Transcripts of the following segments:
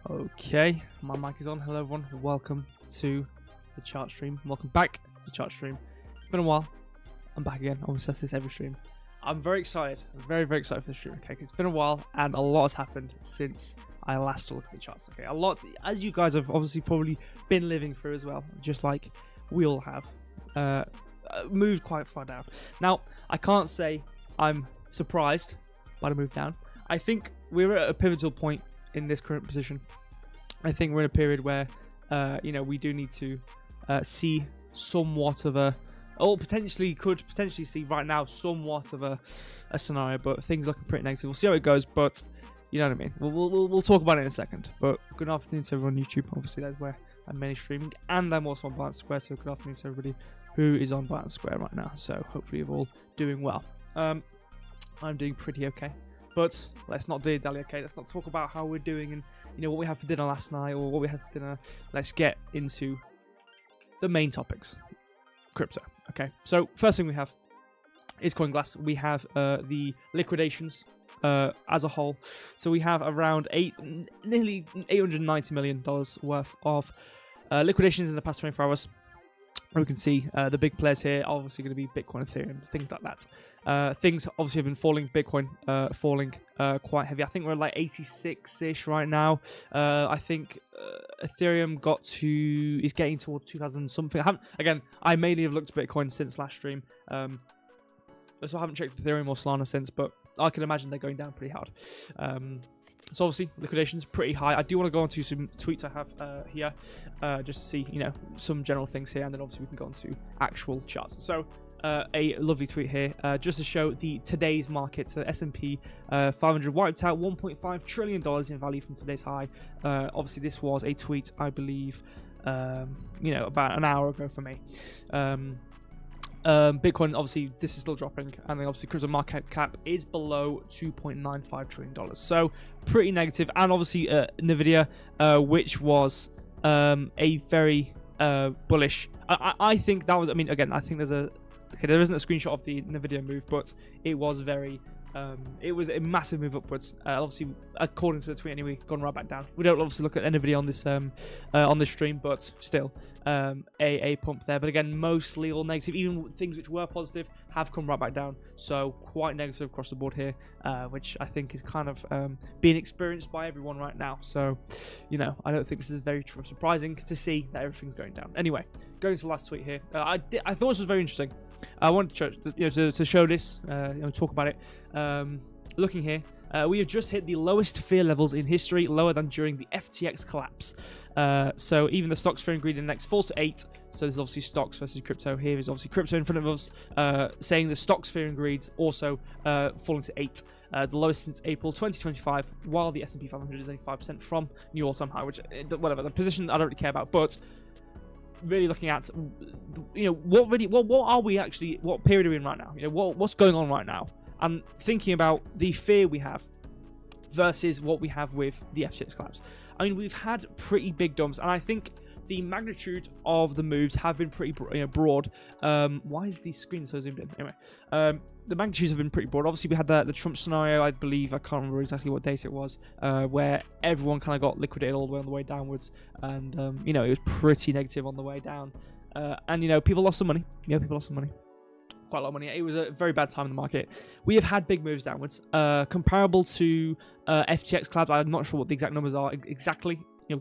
Okay, my mic is on. Hello everyone, welcome to the chart stream. Welcome back to the chart stream. It's been a while. I'm back again. I always say this every stream. I'm very excited. I'm very, very excited for the stream. Okay, it's been a while and a lot has happened since I last looked at the charts. Okay, a lot, as you guys have obviously probably been living through as well, just like we all have. Moved quite far down. Now, I can't say I'm surprised by the move down. I think we're at a pivotal point in this current position. I think we're in a period where we do need to see somewhat of a, or could potentially see right now somewhat of a scenario, but things looking pretty negative. We'll see how it goes, but you know what I mean. We'll talk about it in a second. But good afternoon to everyone on YouTube. Obviously that's where I'm mainly streaming, and I'm also on Binance Square, so good afternoon to everybody who is on Binance Square right now. So hopefully you're all doing well. I'm doing pretty okay. But let's not dilly-dally, okay? Let's not talk about how we're doing and what we had for dinner last night or what we had for dinner. Let's get into the main topics. Crypto, okay? So first thing we have is CoinGlass. We have the liquidations as a whole. So we have around nearly $890 million worth of liquidations in the past 24 hours. We can see the big players here are obviously going to be Bitcoin, Ethereum, things like that. Things obviously have been falling. Bitcoin falling quite heavy. I think we're at like 86-ish right now. I think Ethereum is getting towards 2000 something. I mainly have looked at Bitcoin since last stream. So I haven't checked Ethereum or Solana since, but I can imagine they're going down pretty hard. So obviously liquidations pretty high. I do want to go on to some tweets I have here, just to see some general things here, and then obviously we can go on to actual charts. So a lovely tweet here, just to show today's market. So S&P 500 wiped out $1.5 trillion in value from today's high. Obviously this was a tweet, I believe, about an hour ago for me. Bitcoin, obviously, this is still dropping, and then obviously crypto market cap is below $2.95 trillion. So pretty negative. And obviously Nvidia, which was a very bullish. I think that was. I mean, again, I think there isn't a screenshot of the Nvidia move, but it was very. It was a massive move upwards. Obviously, according to the tweet, anyway, gone right back down. We don't obviously look at Nvidia on this stream, but still, a pump there. But again, mostly all negative. Even things which were positive have come right back down. So quite negative across the board here, which I think is kind of being experienced by everyone right now. So, I don't think this is very surprising to see that everything's going down. Anyway, going to the last tweet here. I thought this was very interesting. I wanted to show this, talk about it. Looking here, we have just hit the lowest fear levels in history, lower than during the FTX collapse. So even the stocks fear and greed index falls to 8. So there's obviously stocks versus crypto. Here is obviously crypto in front of us, saying the stocks fear and greed also falling to 8. The lowest since April 2025, while the S&P 500 is only 5% from new all-time high, which, whatever, the position I don't really care about, but really looking at, what period are we in right now? What's going on right now? and thinking about the fear we have versus what we have with the FTX collapse. I mean, we've had pretty big dumps, and I think the magnitude of the moves have been pretty broad. Why is the screen so zoomed in? Anyway, the magnitudes have been pretty broad. Obviously, we had the Trump scenario, I believe, I can't remember exactly what date it was, where everyone kind of got liquidated all the way on the way downwards, and it was pretty negative on the way down. And people lost some money. People lost some money. Quite a lot of money. It was a very bad time in the market. We have had big moves downwards, comparable to FTX collapse. I'm not sure what the exact numbers are exactly.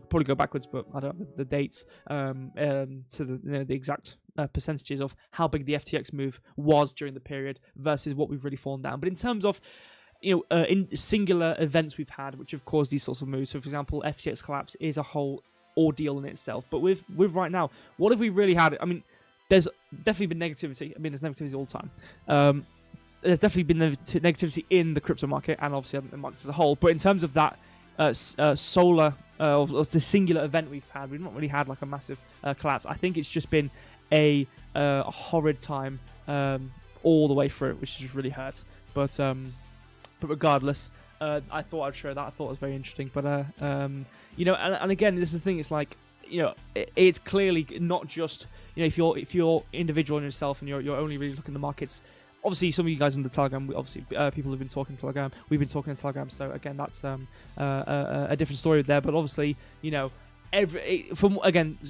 Probably go backwards, but I don't have the dates to the exact percentages of how big the FTX move was during the period versus what we've really fallen down. But in terms of in singular events we've had, which have caused these sorts of moves. So, for example, FTX collapse is a whole ordeal in itself. But with right now, what have we really had? I mean, there's definitely been negativity. I mean, there's negativity all the time. There's definitely been negativity in the crypto market and obviously in the markets as a whole. But in terms of that solar, the singular event we've had, we've not really had like a massive collapse. I think it's just been a horrid time all the way through, which just really hurt. But regardless, I thought I'd show that. I thought it was very interesting. But and again, this is the thing. It's like it's clearly not just if you're individual in yourself and you're only really looking at the markets. Obviously, some of you guys in the Telegram, people have been talking Telegram. We've been talking in Telegram, so again, that's a different story there. But obviously,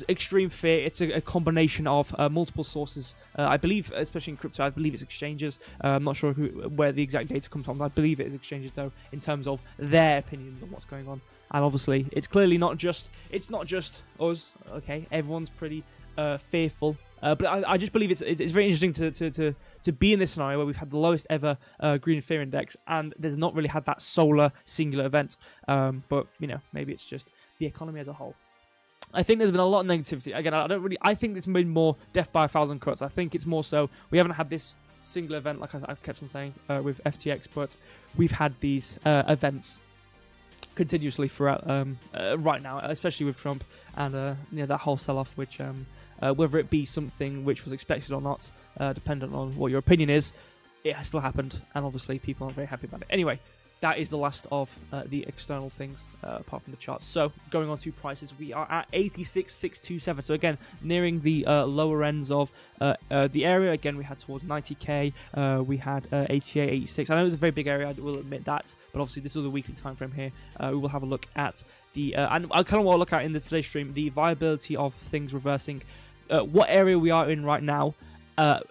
extreme fear. It's a combination of multiple sources. I believe, especially in crypto, I believe it's exchanges. I'm not sure where the exact data comes from. I believe it is exchanges, though, in terms of their opinions on what's going on. And obviously, it's clearly not just us. Okay, everyone's pretty fearful. But I just believe it's very interesting to be in this scenario where we've had the lowest ever green fear index, and there's not really had that solar singular event. But maybe it's just the economy as a whole. I think there's been a lot of negativity. Again, I think it's been more death by 1,000 cuts. I think it's more so we haven't had this single event like I kept on saying with FTX, but we've had these events continuously throughout right now, especially with Trump and that whole sell-off, which whether it be something which was expected or not, dependent on what your opinion is, it has still happened, and obviously people aren't very happy about it. Anyway, that is the last of the external things, apart from the charts. So, going on to prices, we are at 86,627. So again, nearing the lower ends of the area. Again, we had towards 90k. We had 88, 86. I know it's a very big area, I will admit that, but obviously this is a weekly time frame here. We will have a look at the, and I kind of want to look at in today's stream, the viability of things reversing, what area we are in right now,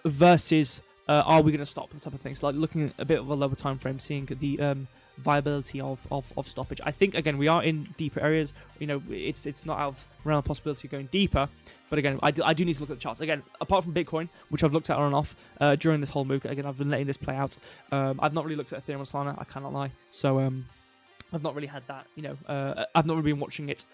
versus are we going to stop, type of things. Like looking at a bit of a lower time frame, seeing the viability of stoppage. I think again we are in deeper areas. It's not out of realm of possibility of going deeper. But again, I do need to look at the charts. Again, apart from Bitcoin, which I've looked at on and off during this whole move. Again, I've been letting this play out. I've not really looked at Ethereum or Solana. I cannot lie. So I've not really had that. I've not really been watching it.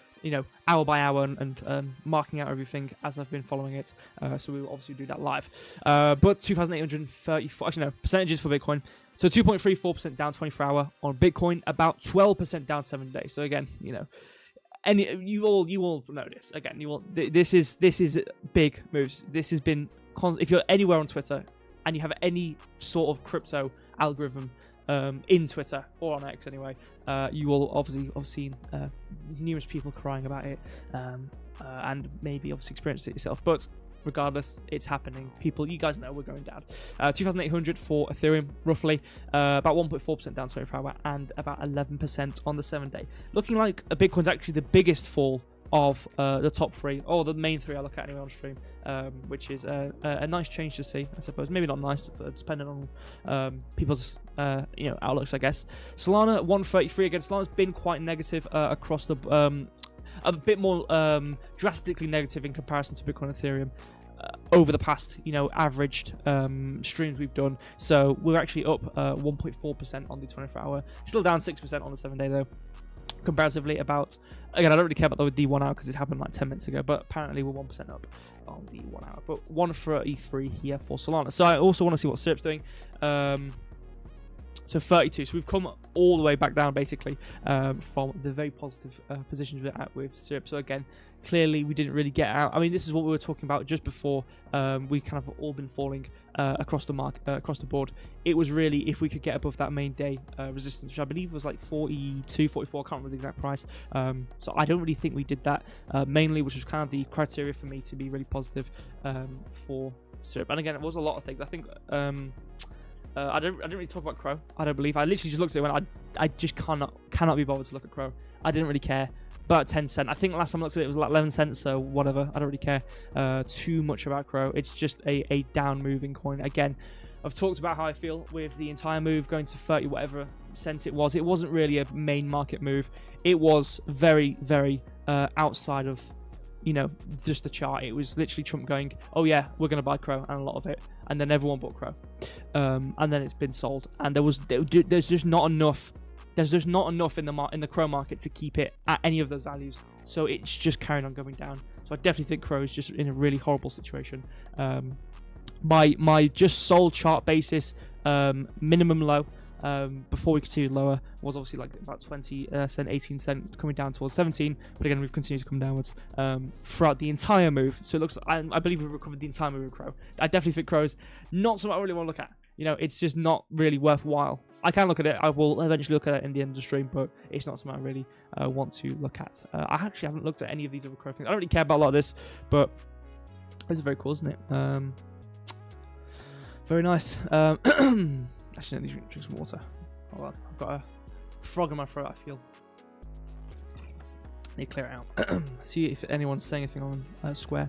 Hour by hour and marking out everything as I've been following it. So we will obviously do that live. But 2,834, actually no, percentages for Bitcoin. So 2.34% down 24 hour on Bitcoin, about 12% down 7 days. So again, and you all know this. Again, this is big moves. This has been, if you're anywhere on Twitter and you have any sort of crypto algorithm in Twitter or on X anyway, you will obviously have seen numerous people crying about it, and maybe obviously experienced it yourself. But regardless, it's happening. People, you guys know we're going down. 2,800 for Ethereum, roughly, about 1.4% down 24 hour and about 11% on the 7 day. Looking like Bitcoin's actually the biggest fall of the top three, or the main three I look at anyway on stream, which is a nice change to see, I suppose. Maybe not nice, but depending on people's outlooks, I guess. Solana 133 again. Solana's been quite negative across the a bit more drastically negative in comparison to Bitcoin and Ethereum over the past averaged streams we've done. So we're actually up 1.4% on the 24 hour, still down 6% on the 7 day though. Comparatively, about, again, I don't really care about the 1 hour because it's happened like 10 minutes ago, but apparently we're 1% up on the 1 hour, but 133 here for Solana. So I also want to see what Syrup's doing. So 32, so we've come all the way back down basically from the very positive positions we're at with Syrup. So again, clearly we didn't really get out. I mean, this is what we were talking about just before we kind of all been falling across the across the board. It was really if we could get above that main day resistance, which I believe was like 42, 44, I can't remember the exact price. So I don't really think we did that mainly, which was kind of the criteria for me to be really positive for syrup. And again, it was a lot of things. I think I didn't really talk about CRO. I don't believe. I literally just looked at it when I just cannot be bothered to look at CRO. I didn't really care. About 10 cents. I think last time I looked at it, it was like 11 cents, so whatever. I don't really care too much about CRO. It's just a down moving coin. Again, I've talked about how I feel with the entire move going to 30 whatever cents it was. It wasn't really a main market move. It was very, very outside of, you know, just the chart. It was literally Trump going, oh yeah, we're going to buy CRO, and a lot of it. And then everyone bought CRO. And then it's been sold. And there's just not enough. There's just not enough in the CRO market to keep it at any of those values. So it's just carrying on going down. So I definitely think CRO is just in a really horrible situation. My just sold chart basis, minimum low, before we continued lower, was obviously like about 20 cent, 18 cent, coming down towards 17. But again, we've continued to come downwards throughout the entire move. So it looks, I believe we've recovered the entire move of CRO. I definitely think CRO is not something I really want to look at. You know, it's just not really worthwhile. I can look at it. I will eventually look at it in the end of the stream, but it's not something I really want to look at. I actually haven't looked at any of these other CRO things. I don't really care about a lot of this, but it's very cool, isn't it? Very nice. Actually, let me drink some water. Hold on. I've got a frog in my throat, I feel. Need to clear it out. See if anyone's saying anything on Square.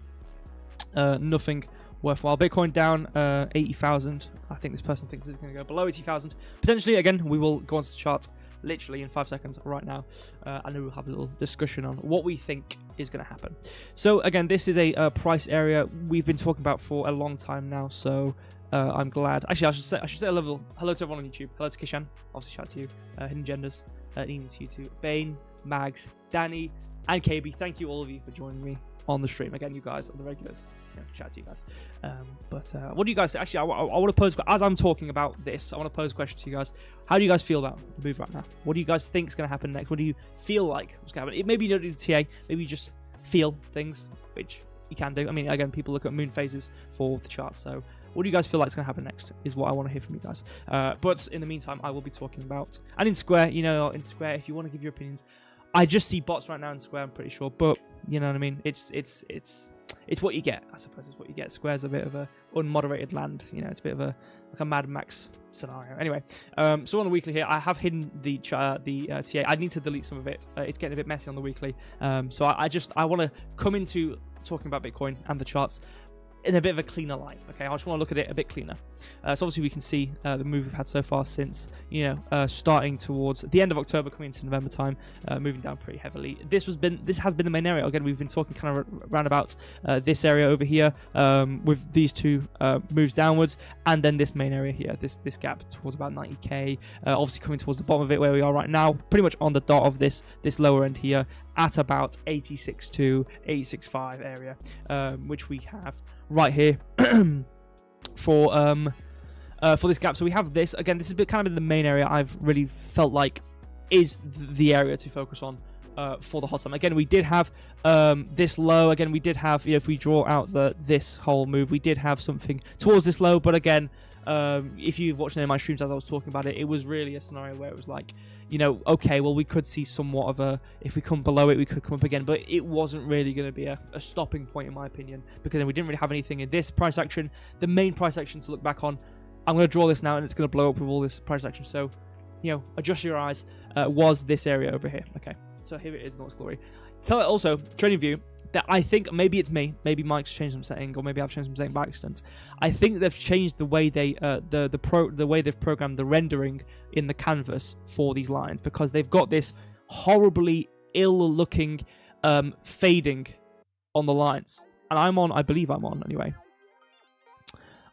Nothing worthwhile. Bitcoin down 80,000. I think this person thinks it's going to go below 80,000. Potentially, again, we will go onto the chart literally in 5 seconds right now. And then we'll have a little discussion on what we think is going to happen. So again, this is a price area we've been talking about for a long time now. So I'm glad. Actually, I should say hello to everyone on YouTube. Hello to Kishan. Obviously, shout out to you. Hidden Genders. Even to you too. Bane, Mags, Danny, and KB. Thank you all of you for joining me on the stream. Again, you guys are the regulars. Yeah, shout out to you guys. What do you guys say? Actually, I want to pose, as I'm talking about this, I want to pose a question to you guys. How do you guys feel about the move right now? What do you guys think is going to happen next? What do you feel like what's going to happen? Maybe you don't do the TA. Maybe you just feel things, which you can do. I mean, again, people look at moon phases for the charts. So what do you guys feel like is going to happen next is what I want to hear from you guys. But in the meantime, I will be talking about, and in Square, you know, in Square, if you want to give your opinions, I just see bots right now in Square, I'm pretty sure, but you know what I mean? It's what you get, I suppose. It's what you get. Square's a bit of a unmoderated land, you know. It's a bit of a like a Mad Max scenario. Anyway, so on the weekly here, I have hidden the TA. I need to delete some of it. It's getting a bit messy on the weekly. So I want to come into talking about Bitcoin and the charts in a bit of a cleaner light. Okay, I just want to look at it a bit cleaner. So obviously we can see the move we've had so far since, you know, starting towards the end of October, coming into November time, moving down pretty heavily. This has been the main area. Again, we've been talking kind of around about this area over here with these two moves downwards, and then this main area here, this gap towards about 90k. Obviously coming towards the bottom of it where we are right now, pretty much on the dot of this lower end here at about 86.2, 86.5 area, which we have right here for this gap. So we have this again. This is kind of in the main area I've really felt like is the area to focus on for the hot time. Again, we did have this low. Again, we did have, you know, if we draw out this whole move, we did have something towards this low. But again, if you've watched any of my streams as I was talking about it, it was really a scenario where it was like, you know, okay, well, we could see somewhat of a, if we come below it, we could come up again, but it wasn't really going to be a stopping point in my opinion, because then we didn't really have anything in this price action. The main price action to look back on, I'm going to draw this now and it's going to blow up with all this price action. So, you know, adjust your eyes, was this area over here. Okay, so here it is in all its glory. So also, trading view, that I think maybe it's me, maybe Mike's changed some setting, or maybe I've changed some setting by accident. I think they've changed the way they the way they've programmed the rendering in the canvas for these lines, because they've got this horribly ill-looking fading on the lines, and I believe I'm on anyway.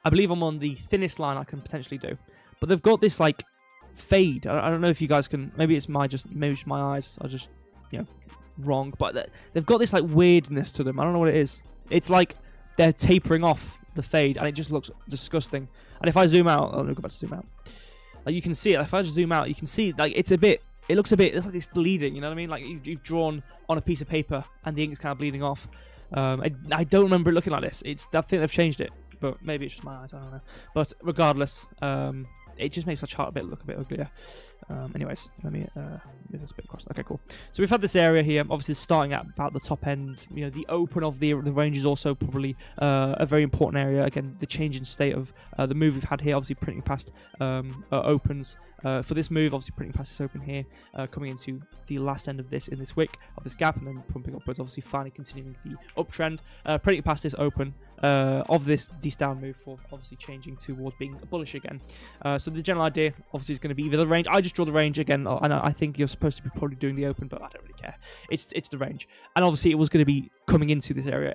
I believe I'm on the thinnest line I can potentially do, but they've got this like fade. I don't know if you guys can. Maybe it's my eyes are just, you know, wrong, but they've got this like weirdness to them. I don't know what it is. It's like they're tapering off the fade, and it just looks disgusting. And if I zoom out, I'll go back to zoom out. Like you can see it. If I just zoom out, you can see like it's a bit it looks a bit, it's like it's bleeding, you know what I mean? Like you've drawn on a piece of paper and the ink's kind of bleeding off. I don't remember it looking like this. I think they've changed it, but maybe it's just my eyes, I don't know. But regardless, it just makes the chart a bit look a bit uglier. Anyways, let me move this a bit across. Okay, cool. So we've had this area here, obviously starting at about the top end. You know, the open of the range is also probably a very important area. Again, the change in state of the move we've had here, obviously printing past opens. For this move, obviously printing past this open here, coming into the last end of this in this wick of this gap, and then pumping upwards, obviously finally continuing the uptrend, printing past this open of this down move for obviously changing towards being bullish again. So the general idea obviously is going to be either the range. I just draw the range again. I think you're supposed to be probably doing the open, but I don't really care. It's the range, and obviously it was going to be coming into this area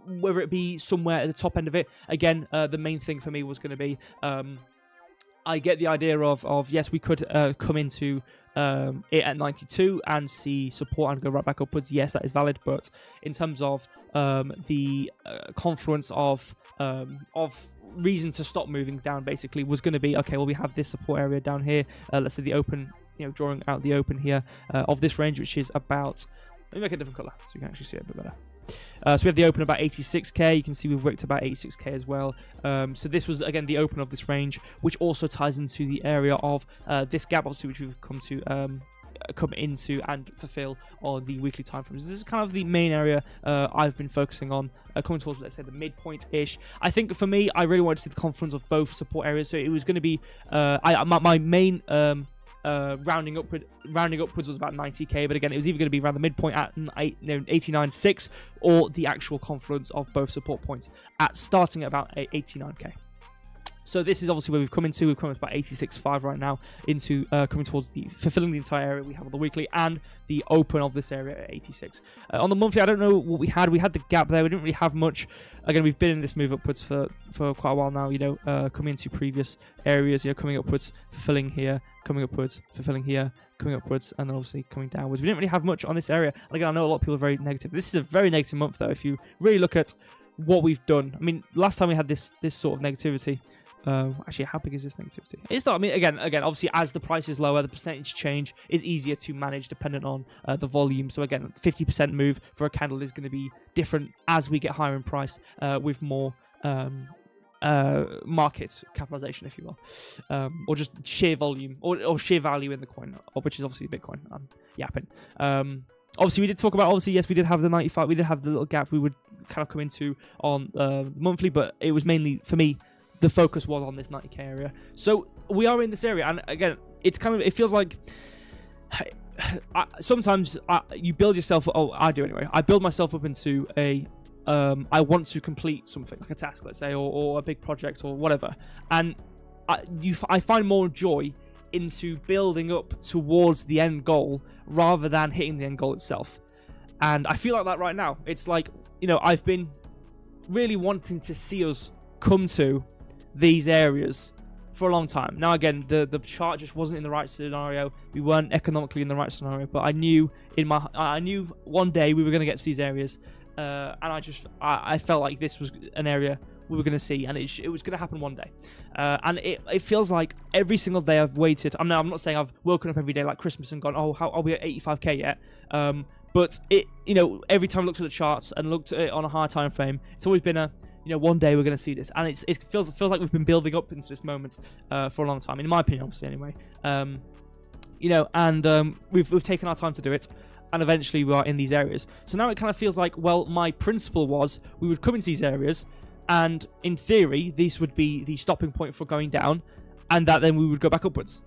whether it be somewhere at the top end of it. Again, the main thing for me was going to be. I get the idea of yes, we could come into it at 92 and see support and go right back upwards. Yes, that is valid. But in terms of the confluence of reason to stop moving down, basically was going to be okay. Well, we have this support area down here. Let's say the open, drawing out the open here of this range, which is about. Let me make a different color so you can actually see it a bit better. So we have the open about 86k. You can see we've worked about 86k as well. So this was again the open of this range, which also ties into the area of this gap, obviously, which we've come into and fulfill on the weekly time frames. This is kind of the main area I've been focusing on, coming towards, let's say, the midpoint-ish. I think for me, I really wanted to see the confluence of both support areas. So it was going to be my main. Rounding upwards was about 90k, but again, it was either going to be around the midpoint at 89.6 or the actual confluence of both support points at starting at about 89k. So this is obviously where we've come into. We've come into about 86.5 right now, into coming towards the fulfilling the entire area we have on the weekly and the open of this area at 86. On the monthly, I don't know what we had. We had the gap there. We didn't really have much. Again, we've been in this move upwards for quite a while now. Coming into previous areas. Coming upwards, fulfilling here, coming upwards, fulfilling here, coming upwards, and then obviously coming downwards. We didn't really have much on this area. And again, I know a lot of people are very negative. This is a very negative month, though. If you really look at what we've done, I mean, last time we had this sort of negativity. Actually, how big is this negativity? It's not. I mean, again, obviously, as the price is lower, the percentage change is easier to manage dependent on the volume. So again, 50% move for a candle is going to be different as we get higher in price with more market capitalization, if you will, or just sheer volume or sheer value in the coin, which is obviously Bitcoin. I'm yapping. Obviously, we did talk about, yes, we did have the 95. We did have the little gap we would kind of come into on monthly, but it was mainly, for me, the focus was on this 90k area. So we are in this area, and again, it feels like sometimes you build yourself. Oh, I do anyway. I build myself up into a. I want to complete something like a task, let's say, or a big project or whatever, and I find more joy into building up towards the end goal rather than hitting the end goal itself. And I feel like that right now. It's like, I've been really wanting to see us come to these areas for a long time. Now, again, the chart just wasn't in the right scenario. We weren't economically in the right scenario, but I knew one day we were going to get to these areas, and I felt like this was an area we were going to see, and it was going to happen one day. And it feels like every single day I've waited. I'm not saying I've woken up every day like Christmas and gone, oh, how are we at 85k yet? But every time I looked at the charts and looked at it on a higher time frame, it's always been one day we're going to see this, and it feels like we've been building up into this moment for a long time, in my opinion, obviously, anyway. We've taken our time to do it, and eventually we are in these areas. So now it kind of feels like, well, my principle was we would come into these areas, and in theory, this would be the stopping point for going down, and that then we would go back upwards.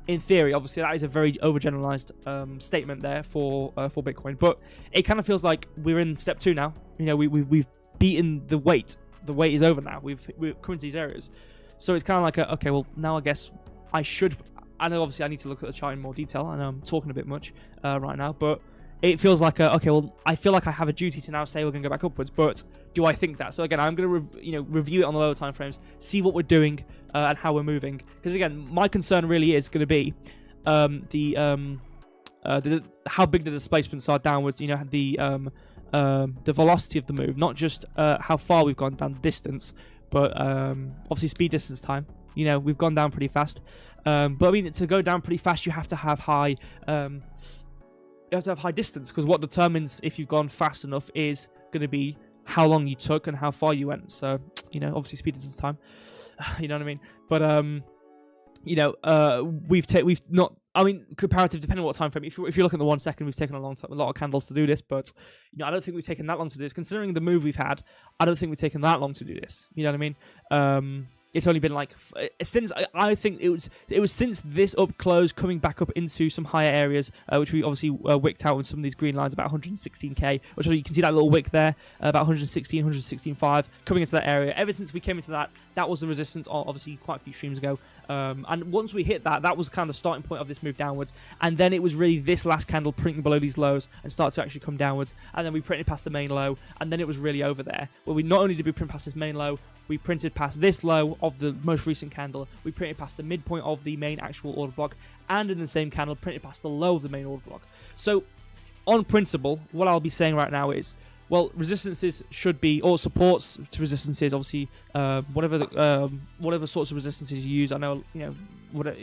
In theory, obviously, that is a very overgeneralized statement there for Bitcoin, but it kind of feels like we're in step 2 now. We've beaten the weight. The wait is over now. We've come to these areas, so it's kind of like okay, well, now I guess I know obviously I need to look at the chart in more detail. I know I'm talking a bit much right now, but it feels like okay, well, I feel like I have a duty to now say we're going to go back upwards, but do I think that? So again, I'm going to review it on the lower time frames, see what we're doing and how we're moving, because again, my concern really is going to be how big the displacements are downwards. The velocity of the move, not just how far we've gone down the distance, but obviously speed, distance, time. You know, we've gone down pretty fast. But I mean, to go down pretty fast, you have to have high distance, because what determines if you've gone fast enough is going to be how long you took and how far you went. So, you know, obviously speed is time. You know what I mean? But you know, we've not. I mean, comparative, depending on what time frame. If you look at the 1 second, we've taken a long time, a lot of candles to do this. But you know, I don't think we've taken that long to do this. Considering the move we've had, I don't think we've taken that long to do this. You know what I mean? It's only been like since I think it was since this up close coming back up into some higher areas, which we obviously wicked out with some of these green lines about 116k, which you can see that little wick there, about 116, 116.5 coming into that area. Ever since we came into that was the resistance, obviously quite a few streams ago. And once we hit that was kind of the starting point of this move downwards. And then it was really this last candle printing below these lows and start to actually come downwards. And then we printed past the main low, and then it was really over there. Where we not only did we print past this main low, we printed past this low of the most recent candle, we printed past the midpoint of the main actual order block, and in the same candle, printed past the low of the main order block. So, on principle, what I'll be saying right now is, well, resistances should be, or supports to resistances, obviously, whatever sorts of resistances you use. I know, you know,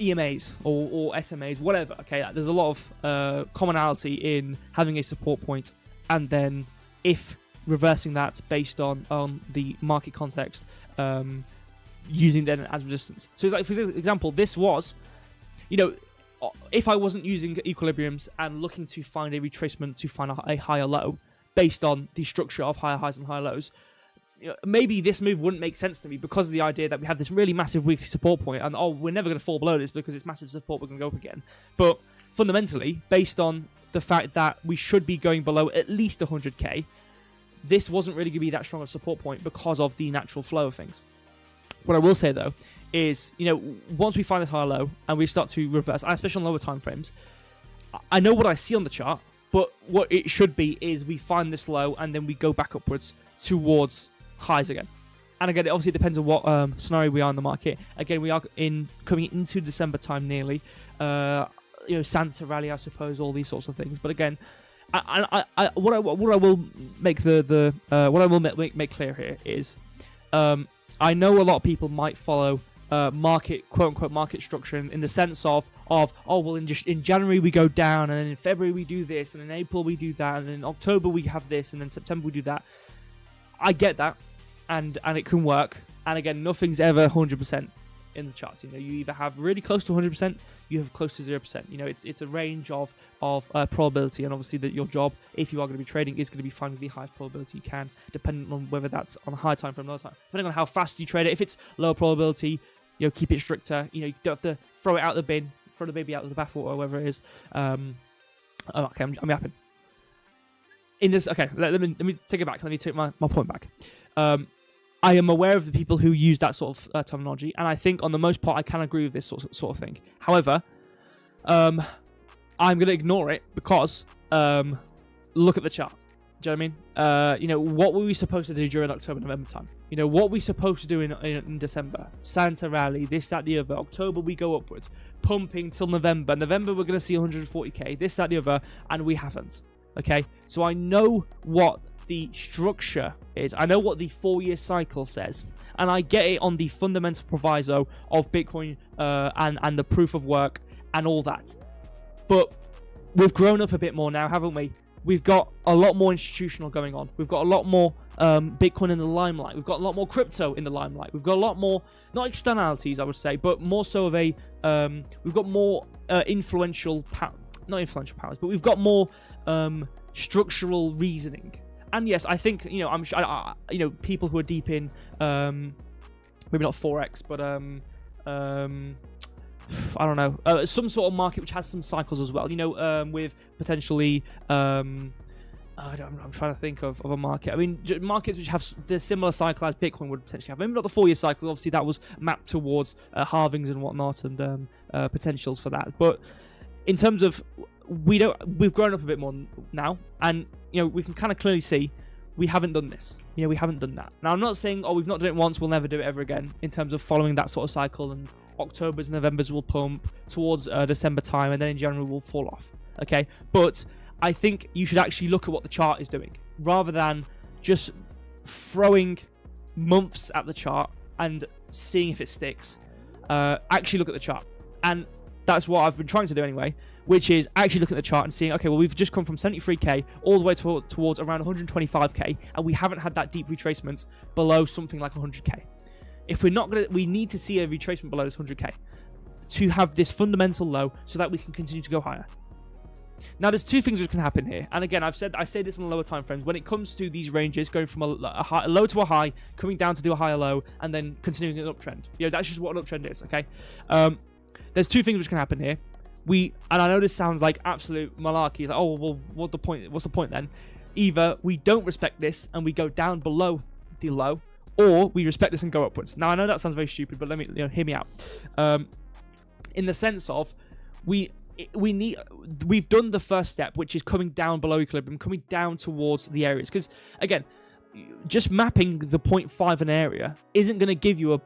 EMAs or SMAs, whatever. Okay, there's a lot of commonality in having a support point, and then if reversing that based on the market context, using them as resistance. So it's like, for example, this was, you know, if I wasn't using equilibriums and looking to find a retracement to find a higher low based on the structure of higher highs and higher lows, you know, maybe this move wouldn't make sense to me because of the idea that we have this really massive weekly support point and, oh, we're never going to fall below this because it's massive support, we're going to go up again. But fundamentally, based on the fact that we should be going below at least 100k, this wasn't really going to be that strong a support point because of the natural flow of things. What I will say, though, is, you know, once we find this higher low and we start to reverse, especially on lower time frames, I know what I see on the chart, but what it should be is we find this low and then we go back upwards towards highs again. And again, it obviously depends on what scenario we are in the market. Again, we are coming into December time nearly. You know, Santa rally, I suppose, all these sorts of things. But again, what I will make make clear here is, I know a lot of people might follow market, quote unquote, market structure in the sense of oh, well, in January we go down, and then in February we do this, and in April we do that, and in October we have this, and then September we do that. I get that, and it can work. And again, nothing's ever 100% in the charts. You know, you either have really close to 100%, you have close to 0%. You know, it's a range of probability, and obviously that your job, if you are going to be trading, is going to be finding the highest probability you can, depending on whether that's on a high time frame or low time. Depending on how fast you trade it. If it's lower probability, you know, keep it stricter. You know, you don't have to throw it out the bin, throw the baby out of the bathwater, or whatever it is. Okay, I'm yapping. In this, okay, let me take it back. Let me take my point back. I am aware of the people who use that sort of terminology, and I think on the most part I can agree with this sort of thing. However, I'm going to ignore it because look at the chart. Do you know what I mean? You know, what were we supposed to do during October, November time? You know, what were we supposed to do in December? Santa rally, this, that, the other. October, we go upwards. Pumping till November. November, we're going to see 140k, this, that, the other, and we haven't. Okay? So I know what the structure is. I know what the 4-year cycle says. And I get it on the fundamental proviso of Bitcoin and the proof of work and all that. But we've grown up a bit more now, haven't we? We've got a lot more institutional going on. We've got a lot more Bitcoin in the limelight. We've got a lot more crypto in the limelight. We've got a lot more, not externalities, I would say, but more so of a, we've got more not influential powers, but we've got more structural reasoning. And yes, I think, you know, I'm sure, you know, people who are deep in, maybe not Forex, but I don't know, some sort of market which has some cycles as well, you know, with potentially, I'm trying to think of a market. I mean, markets which have the similar cycle as Bitcoin would potentially have. Maybe not the 4-year cycle, obviously that was mapped towards halvings and whatnot and potentials for that. But in terms of, we've grown up a bit more now, and, you know, we can kind of clearly see we haven't done this. You know, we haven't done that. Now, I'm not saying, oh, we've not done it once, we'll never do it ever again, in terms of following that sort of cycle, and Octobers, Novembers will pump towards December time, and then in January will fall off. Okay, but I think you should actually look at what the chart is doing, rather than just throwing months at the chart and seeing if it sticks, actually look at the chart. And that's what I've been trying to do anyway, which is actually looking at the chart and seeing, okay, well, we've just come from 73k all the way towards around 125k, and we haven't had that deep retracement below something like 100k. If we're not going to, we need to see a retracement below this 100k to have this fundamental low so that we can continue to go higher. Now, there's two things which can happen here. And again, I say this on the lower time frames. When it comes to these ranges, going from a low to a high, coming down to do a higher low, and then continuing an uptrend. That's just what an uptrend is, okay? There's two things which can happen here. And I know this sounds like absolute malarkey. Like, oh, well, what's the point then? Either we don't respect this and we go down below the low, or we respect this and go upwards. Now, I know that sounds very stupid, but let me hear me out. In the sense of we've done the first step, which is coming down below equilibrium, coming down towards the areas. Because again, just mapping the 0.5 an area isn't going to give you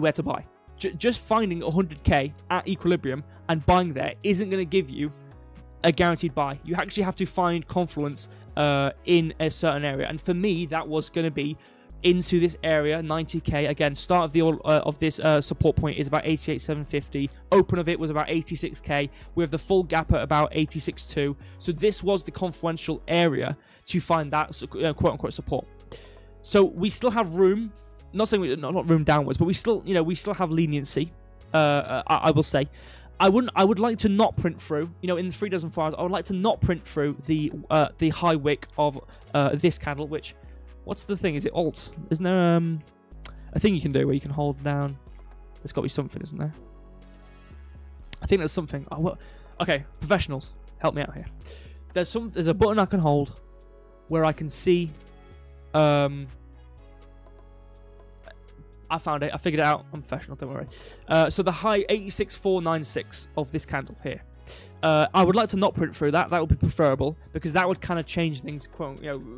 where to buy. Just finding 100k at equilibrium and buying there isn't going to give you a guaranteed buy. You actually have to find confluence in a certain area, and for me, that was going to be into this area, 90k. Again, start of this support point is about 88,750. Open of it was about 86k. We have the full gap at about 86.2. So this was the confluential area to find that quote unquote support. So we still have room. Not saying not room downwards, but we still have leniency. I will say, I would like to not print through. In the 3 dozen 4 hours, I would like to not print through the high wick of this candle. Which, what's the thing? Is it alt? Isn't there a thing you can do where you can hold down? There's got to be something, isn't there? I think there's something. Oh, well, okay, professionals, help me out here. There's a button I can hold where I can see. I found it. I figured it out. I'm professional, don't worry. So the high 86,496 of this candle here. I would like to not print through that. That would be preferable because that would kind of change things,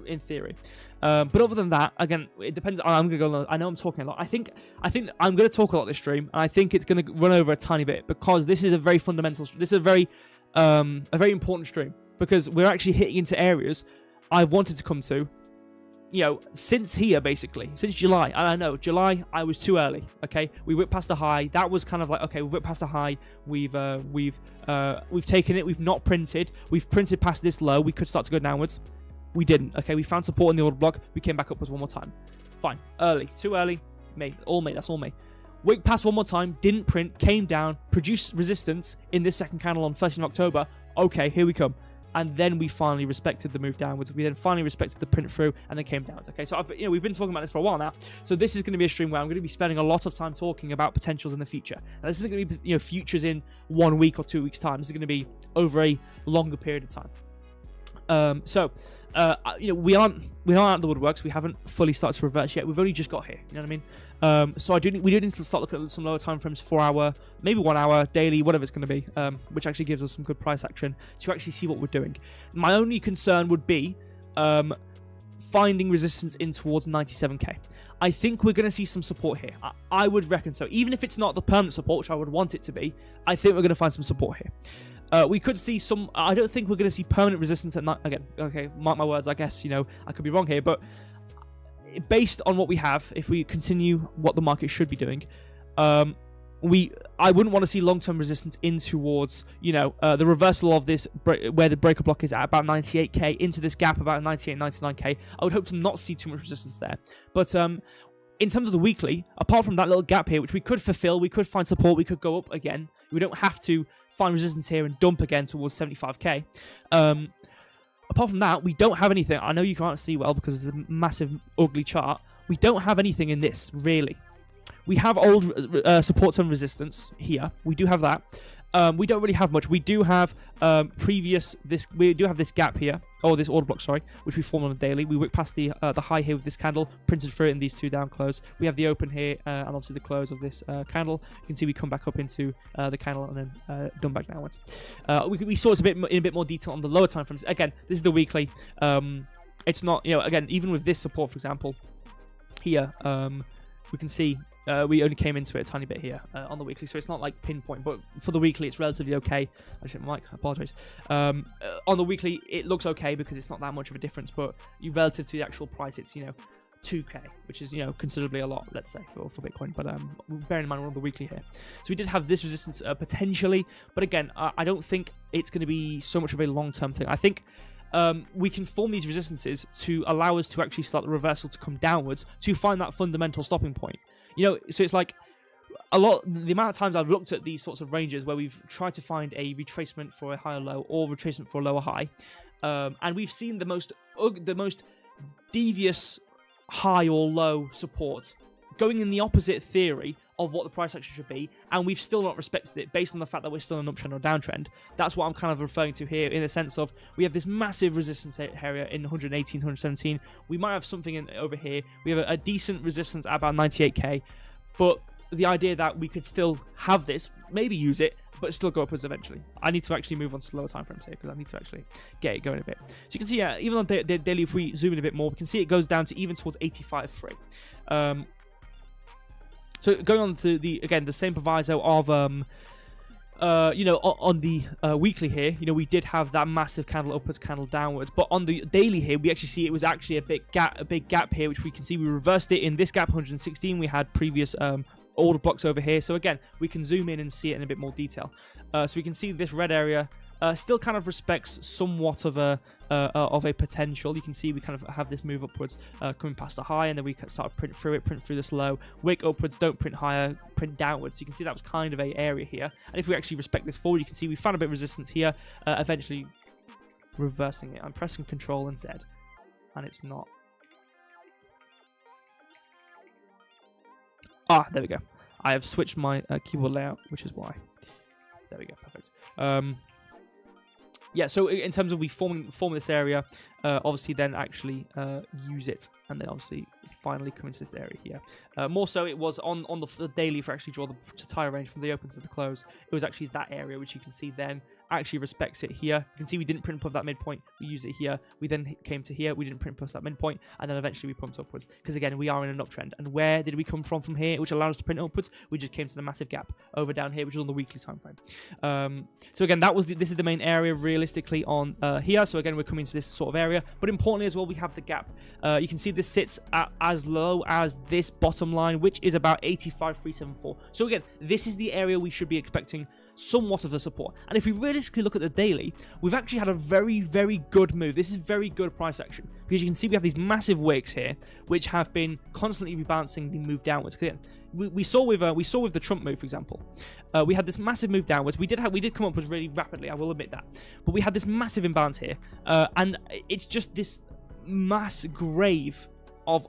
in theory. But other than that, again, it depends. I'm gonna go. I know I'm talking a lot. I think I'm gonna talk a lot this stream, and I think it's gonna run over a tiny bit because this is a very fundamental. This is a very important stream because we're actually hitting into areas I've wanted to come to. Since here, basically, since July. And I know, July, I was too early, okay? We whipped past the high. That was kind of like, okay, we whipped past the high. We've taken it. We've not printed. We've printed past this low. We could start to go downwards. We didn't, okay? We found support in the order block. We came back upwards one more time. Fine. Early. Too early. Me. All me. That's all me. Wick passed one more time. Didn't print. Came down. Produced resistance in this second candle on 13th of October. Okay, here we come. And then we finally respected the move downwards. We then finally respected the print through, and then came downwards. Okay, so we've been talking about this for a while now. So this is going to be a stream where I'm going to be spending a lot of time talking about potentials in the future. And this isn't going to be futures in 1 week or 2 weeks time. This is going to be over a longer period of time. We aren't out of the woodworks. We haven't fully started to reverse yet. We've only just got here. You know what I mean? So we do need to start looking at some lower time frames, 4 hour, maybe 1 hour, daily, whatever it's going to be, which actually gives us some good price action to actually see what we're doing. My only concern would be finding resistance in towards 97k. I think we're going to see some support here. I would reckon so. Even if it's not the permanent support, which I would want it to be, I think we're going to find some support here. We could see some. I don't think we're going to see permanent resistance at night. Again, okay, mark my words. I guess I could be wrong here, but based on what we have, if we continue what the market should be doing, I wouldn't want to see long-term resistance in towards the reversal of this where the breaker block is at about 98k into this gap about 98, 99k. I would hope to not see too much resistance there, but in terms of the weekly, apart from that little gap here, which we could fulfill, we could find support, we could go up again. We don't have to find resistance here and dump again towards 75k. Apart from that, we don't have anything. I know you can't see well because it's a massive, ugly chart. We don't have anything in this, really. We have old supports and resistance here. We do have that. We don't really have much. We do have we do have this gap here, or this order block, sorry, which we formed on a daily. We went past the high here with this candle, printed through it in these two down close. We have the open here, and obviously the close of this candle. You can see we come back up into the candle and then done back downwards. We saw this in a bit more detail on the lower time frames. Again, this is the weekly. It's not, again, even with this support, for example, here, we can see we only came into it a tiny bit here on the weekly, so it's not like pinpoint, but for the weekly it's relatively okay. I shouldn't mic, I apologize. On the weekly it looks okay because it's not that much of a difference, but relative to the actual price, it's 2k, which is, considerably a lot, let's say, for Bitcoin. But bearing in mind we're on the weekly here, so we did have this resistance potentially, but again, I don't think it's going to be so much of a long-term thing. I think we can form these resistances to allow us to actually start the reversal to come downwards to find that fundamental stopping point. So it's like the amount of times I've looked at these sorts of ranges where we've tried to find a retracement for a higher low or retracement for a lower high, and we've seen the most devious high or low support going in the opposite theory of what the price action should be, and we've still not respected it based on the fact that we're still in an uptrend or downtrend. That's what I'm kind of referring to here, in the sense of we have this massive resistance area in 118, 117. We might have something over here. We have a decent resistance at about 98k, but the idea that we could still have this, maybe use it, but still go upwards eventually. I need to actually move on to lower time frames here because I need to actually get it going a bit. So you can see, even on daily, if we zoom in a bit more, we can see it goes down to even towards 85.3. So going on to the same proviso of on the weekly here, we did have that massive candle upwards, candle downwards, but on the daily here, we actually see it was actually a big gap here, which we can see we reversed it in this gap 116. We had previous order blocks over here, so again, we can zoom in and see it in a bit more detail. So we can see this red area still kind of respects somewhat of a potential. You can see we kind of have this move upwards, coming past a high, and then we start to print through this low, wick upwards, don't print higher, print downwards. So you can see that was kind of a area here, and if we actually respect this forward, you can see we found a bit of resistance here, eventually reversing it. I'm pressing Control and Z, and it's not. There we go. I have switched my keyboard layout, which is why. There we go, perfect. Yeah, so in terms of we form this area, obviously then actually use it, and then obviously finally come into this area here. More so, it was on the daily, if I actually draw the entire range from the open to the close, it was actually that area, which you can see then actually respects it here. You can see we didn't print above that midpoint, we use it here, we then came to here, we didn't print past that midpoint, and then eventually we pumped upwards, because again, we are in an uptrend. And where did we come from here, which allowed us to print upwards? We just came to the massive gap over down here, which was on the weekly time frame. So again, this is the main area realistically on here. So again, we're coming to this sort of area, but importantly as well, we have the gap. You can see this sits at as low as this bottom line, which is about 85,374. So again, this is the area we should be expecting somewhat of the support. And if we realistically look at the daily, we've actually had a very, very good move. This is very good price action, because you can see we have these massive wicks here, which have been constantly rebalancing the move downwards. Again, we saw with the Trump move, for example, we had this massive move downwards. We did come upwards really rapidly, I will admit that, but we had this massive imbalance here, and it's just this mass grave of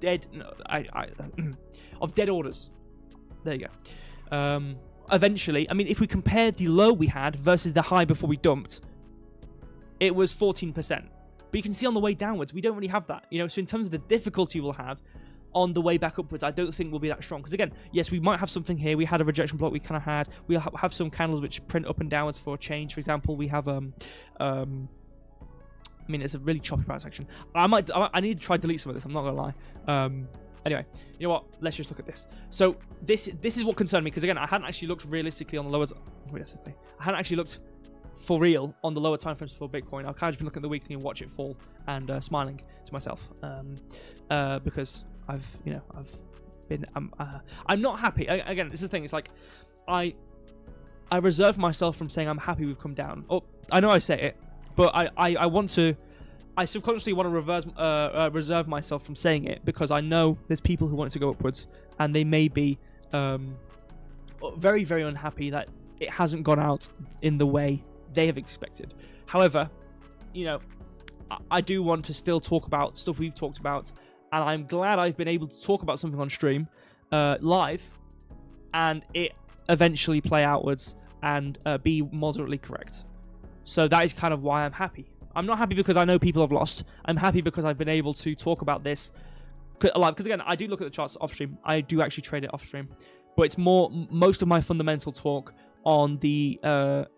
dead of dead orders. There you go. Eventually, I mean, if we compare the low we had versus the high before we dumped, it was 14%. But you can see on the way downwards, we don't really have that. So in terms of the difficulty we'll have on the way back upwards, I don't think we'll be that strong. Because again, yes, we might have something here. We had a rejection block we kind of had. We'll have some candles which print up and downwards for a change. For example, we have I mean, it's a really choppy price action. I need to try to delete some of this, I'm not gonna lie. Anyway, you know what? Let's just look at this. So this is what concerned me, because again, I hadn't actually looked realistically on the lower. I hadn't actually looked for real on the lower time frames for Bitcoin. I've kind of just been looking at the weekly and watch it fall and smiling to myself, because I'm not happy. Again, this is the thing. It's like I reserve myself from saying I'm happy we've come down. Oh, I know I say it, but I subconsciously want to reserve myself from saying it, because I know there's people who want it to go upwards, and they may be very, very unhappy that it hasn't gone out in the way they have expected. However, I do want to still talk about stuff we've talked about, and I'm glad I've been able to talk about something on stream live, and it eventually play outwards and be moderately correct. So that is kind of why I'm happy. I'm not happy because I know people have lost. I'm happy because I've been able to talk about this live. Because again, I do look at the charts off stream. I do actually trade it off stream, but it's most of my fundamental talk on the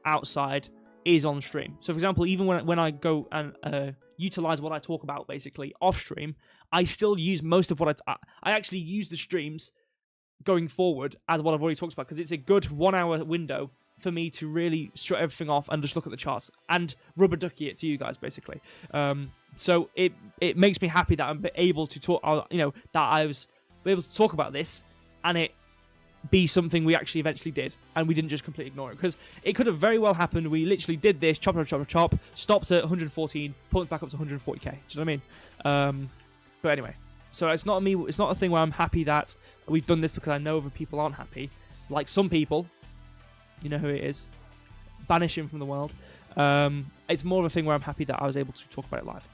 outside is on stream. So for example, even when I go and utilize what I talk about basically off stream, I still use most of what I actually use the streams going forward as what I've already talked about, because it's a good 1 hour window for me to really shut everything off and just look at the charts and rubber ducky it to you guys, basically. So it makes me happy that I'm able to talk, that I was able to talk about this and it be something we actually eventually did, and we didn't just completely ignore it, because it could have very well happened. We literally did this, chop, stopped at 114, pulled back up to 140k. Do you know what I mean? But anyway, so it's not a thing where I'm happy that we've done this because I know other people aren't happy. Like some people, you know who it is, banish him from the world. It's more of a thing where I'm happy that I was able to talk about it live.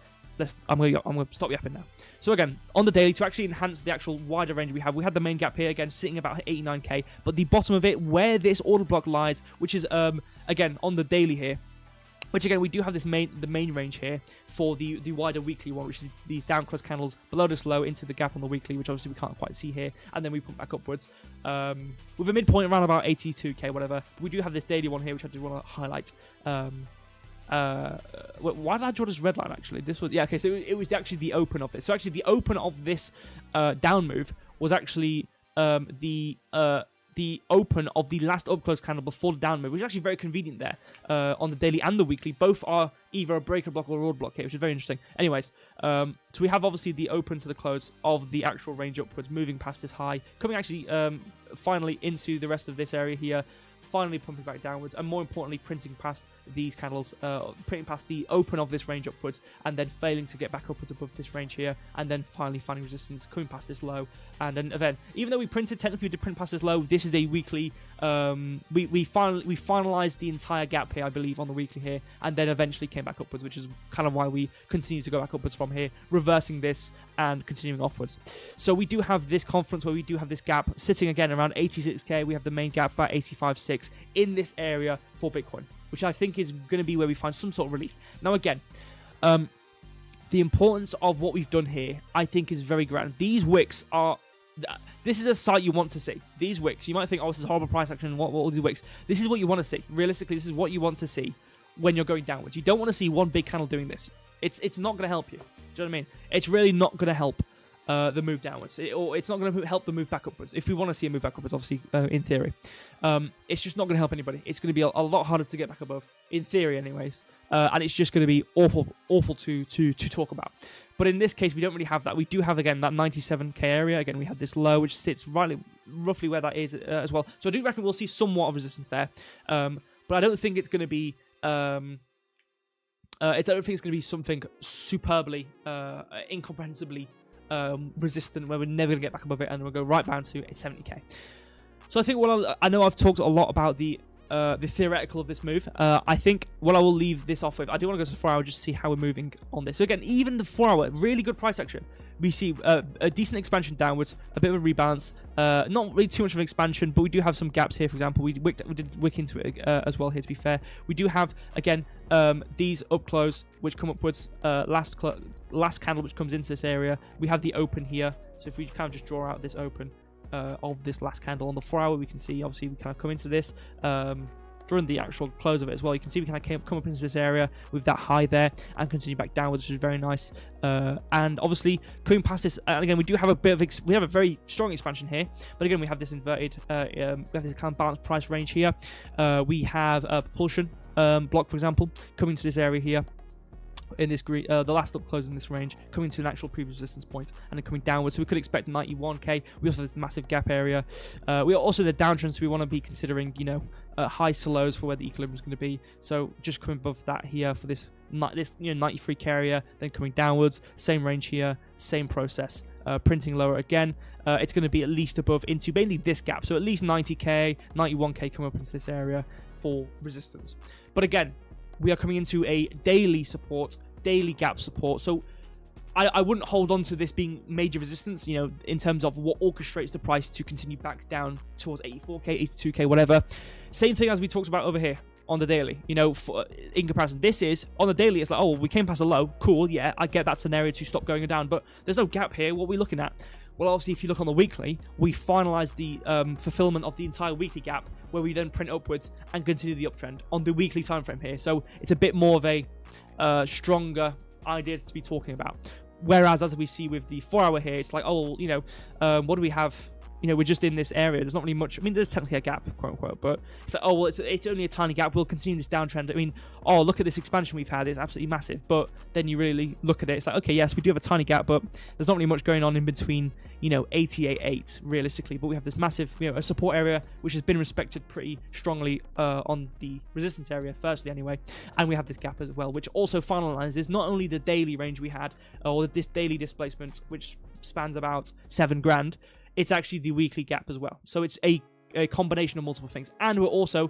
I'm gonna stop yapping now. So again, on the daily, to actually enhance the actual wider range we had the main gap here, again, sitting about 89k, but the bottom of it, where this order block lies, which is, again, on the daily here, which again, we do have the main range here for the wider weekly one, which is these down close candles below this low into the gap on the weekly, which obviously we can't quite see here, and then we put back upwards with a midpoint around about 82k, whatever. We do have this daily one here, which I do want to highlight. Why did I draw this red line, actually? This was, okay, so it was actually the open of this. So actually the open of this down move was actually the open of the last up close candle before the down move, which is actually very convenient there on the daily and the weekly. Both are either a breaker block or a order block here, which is very interesting. Anyways, so we have obviously the open to the close of the actual range upwards, moving past this high, coming actually finally into the rest of this area here, finally pumping back downwards, and more importantly, printing past these candles, printing past the open of this range upwards, and then failing to get back upwards above this range here, and then finally finding resistance, coming past this low, and then even though we technically did print past this low, this is a weekly. We finalized the entire gap here, I believe, on the weekly here, and then eventually came back upwards, which is kind of why we continue to go back upwards from here, reversing this and continuing offwards. So we do have this confluence where we do have this gap sitting again around 86k. We have the main gap about 85.6 in this area for Bitcoin, which I think is going to be where we find some sort of relief. Now again, the importance of what we've done here, I think, is very grand. These wicks are... This is a sight you want to see. These wicks, you might think, oh, this is horrible price action, what all these wicks. This is what you want to see. Realistically, this is what you want to see when you're going downwards. You don't want to see one big candle doing this. It's not going to help you. Do you know what I mean? It's really not going to help the move downwards. Or it's not going to help the move back upwards. If we want to see a move back upwards, obviously, in theory. It's just not going to help anybody. It's going to be a lot harder to get back above, in theory anyways. And it's just going to be awful to talk about. But in this case, we don't really have that. We do have, again, that 97k area. Again, we have this low, which sits roughly where that is as well. So I do reckon we'll see somewhat of resistance there. But I don't think it's going to be... I don't think it's going to be something superbly, incomprehensibly resistant, where we're never going to get back above it, and then we'll go right down to 70k. So I think I know I've talked a lot about the theoretical of this move. I think what I will leave this off with, I do want to go to the 4 hour just to see how we're moving on this. So again, even the 4 hour, really good price action. We see a decent expansion downwards, a bit of a rebalance, not really too much of an expansion, but we do have some gaps here. For example, we did wick into it as well here, to be fair. We do have, again, these up close, which come upwards, last candle which comes into this area. We have the open here, so if we kind of just draw out this open of this last candle on the 4 hour, we can see, obviously, we kind of come into this during the actual close of it as well. You can see we kind of come up into this area with that high there and continue back downwards, which is very nice. And obviously coming past this, and again, we do have a bit of we have a very strong expansion here, but again, we have this inverted, we have this kind of balanced price range here. We have a propulsion block, for example, coming to this area here. In this green, the last up close in this range, coming to an actual previous resistance point and then coming downwards. So we could expect 91k. We also have this massive gap area. We are also the downtrend, so we want to be considering, highs to lows for where the equilibrium is going to be. So just coming above that here for this 93k area, then coming downwards. Same range here, same process. Printing lower again. It's going to be at least above into mainly this gap. So at least 90k, 91k come up into this area for resistance. But again, we are coming into a daily support, daily gap support. So I wouldn't hold on to this being major resistance, in terms of what orchestrates the price to continue back down towards 84k, 82k, whatever. Same thing as we talked about over here on the daily, in comparison. This is, on the daily, it's like, oh, we came past a low. Cool, yeah, I get that scenario to stop going down, but there's no gap here. What are we looking at? Well, obviously, if you look on the weekly, we finalize the fulfillment of the entire weekly gap, where we then print upwards and continue the uptrend on the weekly time frame here. So it's a bit more of a stronger idea to be talking about. Whereas, as we see with the 4 hour here, it's like, oh, what do we have we're just in this area. There's not really much. I mean, there's technically a gap, quote unquote, but it's like, oh, well, it's only a tiny gap. We'll continue this downtrend. I mean, oh, look at this expansion we've had. It's absolutely massive. But then you really look at it. It's like, okay, yes, we do have a tiny gap, but there's not really much going on in between, 88.8 realistically. But we have this massive, a support area, which has been respected pretty strongly on the resistance area, firstly anyway. And we have this gap as well, which also finalizes not only the daily range we had, or this daily displacement, which spans about 7 grand, it's actually the weekly gap as well. So it's a combination of multiple things. And we're also,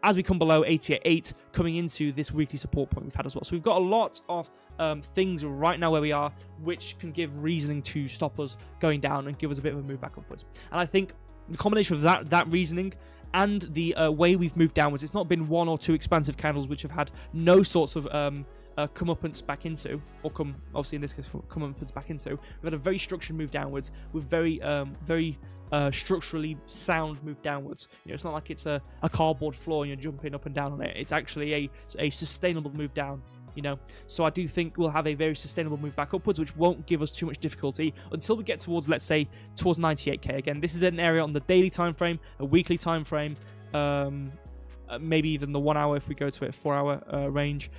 as we come below 88.8, coming into this weekly support point we've had as well. So we've got a lot of things right now where we are, which can give reasoning to stop us going down and give us a bit of a move back upwards. And I think the combination of that reasoning and the way we've moved downwards, it's not been one or two expansive candles which have had no sorts of comeuppance back into, or obviously in this case, comeuppance back into. We've had a very structured move downwards with very structurally sound move downwards. It's not like it's a cardboard floor and you're jumping up and down on it. It's actually a sustainable move down. So I do think we'll have a very sustainable move back upwards, which won't give us too much difficulty until we get towards, let's say, towards 98k. Again, this is an area on the daily time frame, a weekly time frame, maybe even the 1 hour if we go to a 4 hour range.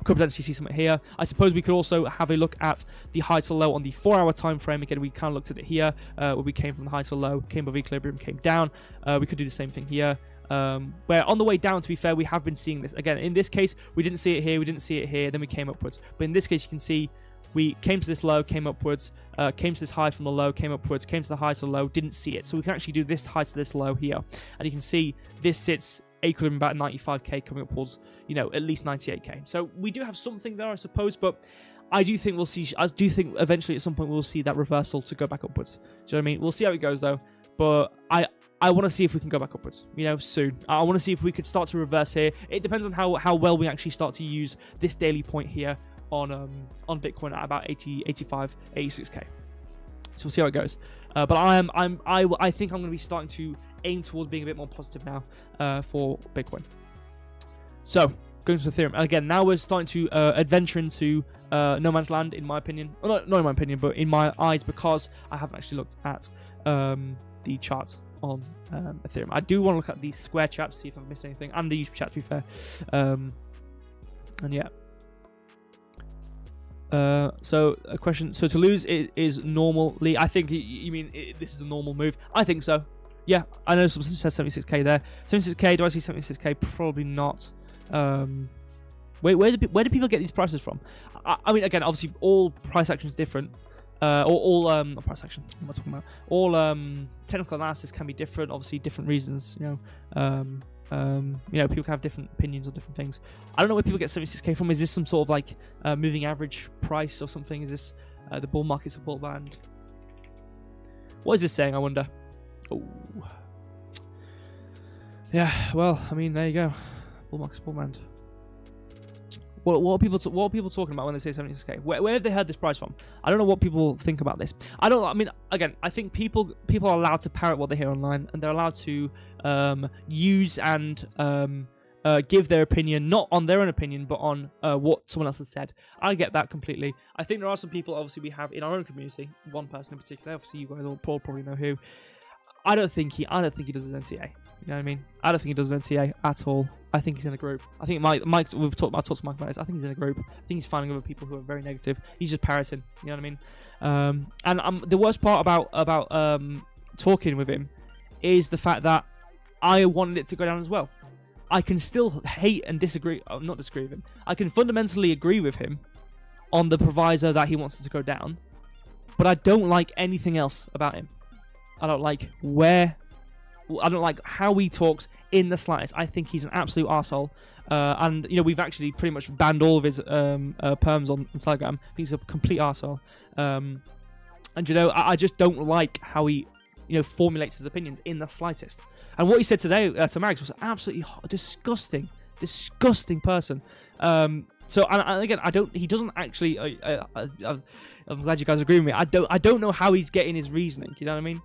Could potentially see something here. I suppose we could also have a look at the high to low on the 4 hour time frame. Again, we kind of looked at it here, where we came from the high to low, came above equilibrium, came down. We could do the same thing here. Where on the way down, to be fair, we have been seeing this. Again, in this case, we didn't see it here, we didn't see it here, then we came upwards. But in this case, you can see we came to this low, came upwards, came to this high from the low, came upwards, came to the high to the low, didn't see it. So we can actually do this high to this low here. And you can see this sits equilibrium about 95k, coming up towards, at least 98k. So we do have something there, I suppose, but I do think eventually at some point we'll see that reversal to go back upwards. Do you know what I mean? We'll see how it goes though. But I want to see if we can go back upwards, soon. I want to see if we could start to reverse here. It depends on how well we actually start to use this daily point here on Bitcoin at about 80, 85, 86k. So we'll see how it goes. But I think I'm going to be starting to aim towards being a bit more positive now for Bitcoin. So going to Ethereum, and again, now we're starting to adventure into no man's land, in my opinion. Well, not in my opinion, but in my eyes, because I haven't actually looked at the charts on Ethereum. I do want to look at the square chart to see if I've missed anything, and the YouTube chat, to be fair. And yeah. So a question. So to lose is normally, I think you mean this is a normal move. I think so. Yeah, I know someone said 76k there. 76k. Do I see 76k? Probably not. Where do people get these prices from? I mean, again, obviously all price action is different. All price action. What am I talking about? All technical analysis can be different. Obviously, different reasons. People can have different opinions on different things. I don't know where people get 76k from. Is this some sort of like moving average price or something? Is this the bull market support band? What is this saying, I wonder? Oh, yeah. Well, I mean, there you go. Bull market support band. What are people talking about when they say 76k? Where have they heard this price from? I don't know what people think about this. I mean, again, I think people are allowed to parrot what they hear online, and they're allowed to use and give their opinion, not on their own opinion, but on what someone else has said. I get that completely. I think there are some people, obviously, we have in our own community. One person in particular, obviously, you guys all probably know who. I don't think he does his NTA. You know what I mean? I don't think he does his NTA at all. I think he's in a group. I think Mike, I talked to Mike about this. I think he's in a group. I think he's finding other people who are very negative. He's just parroting. You know what I mean? And the worst part about talking with him is the fact that I wanted it to go down as well. I can still hate and disagree. Not disagree with him. I can fundamentally agree with him on the proviso that he wants it to go down, but I don't like anything else about him. I don't like how he talks in the slightest. I think he's an absolute arsehole. And, we've actually pretty much banned all of his perms on Telegram. I think he's a complete arsehole. And, I just don't like how he, formulates his opinions in the slightest. And what he said today to Mags was absolutely disgusting person. So, and again, he doesn't actually, I'm glad you guys agree with me. I don't know how he's getting his reasoning. You know what I mean?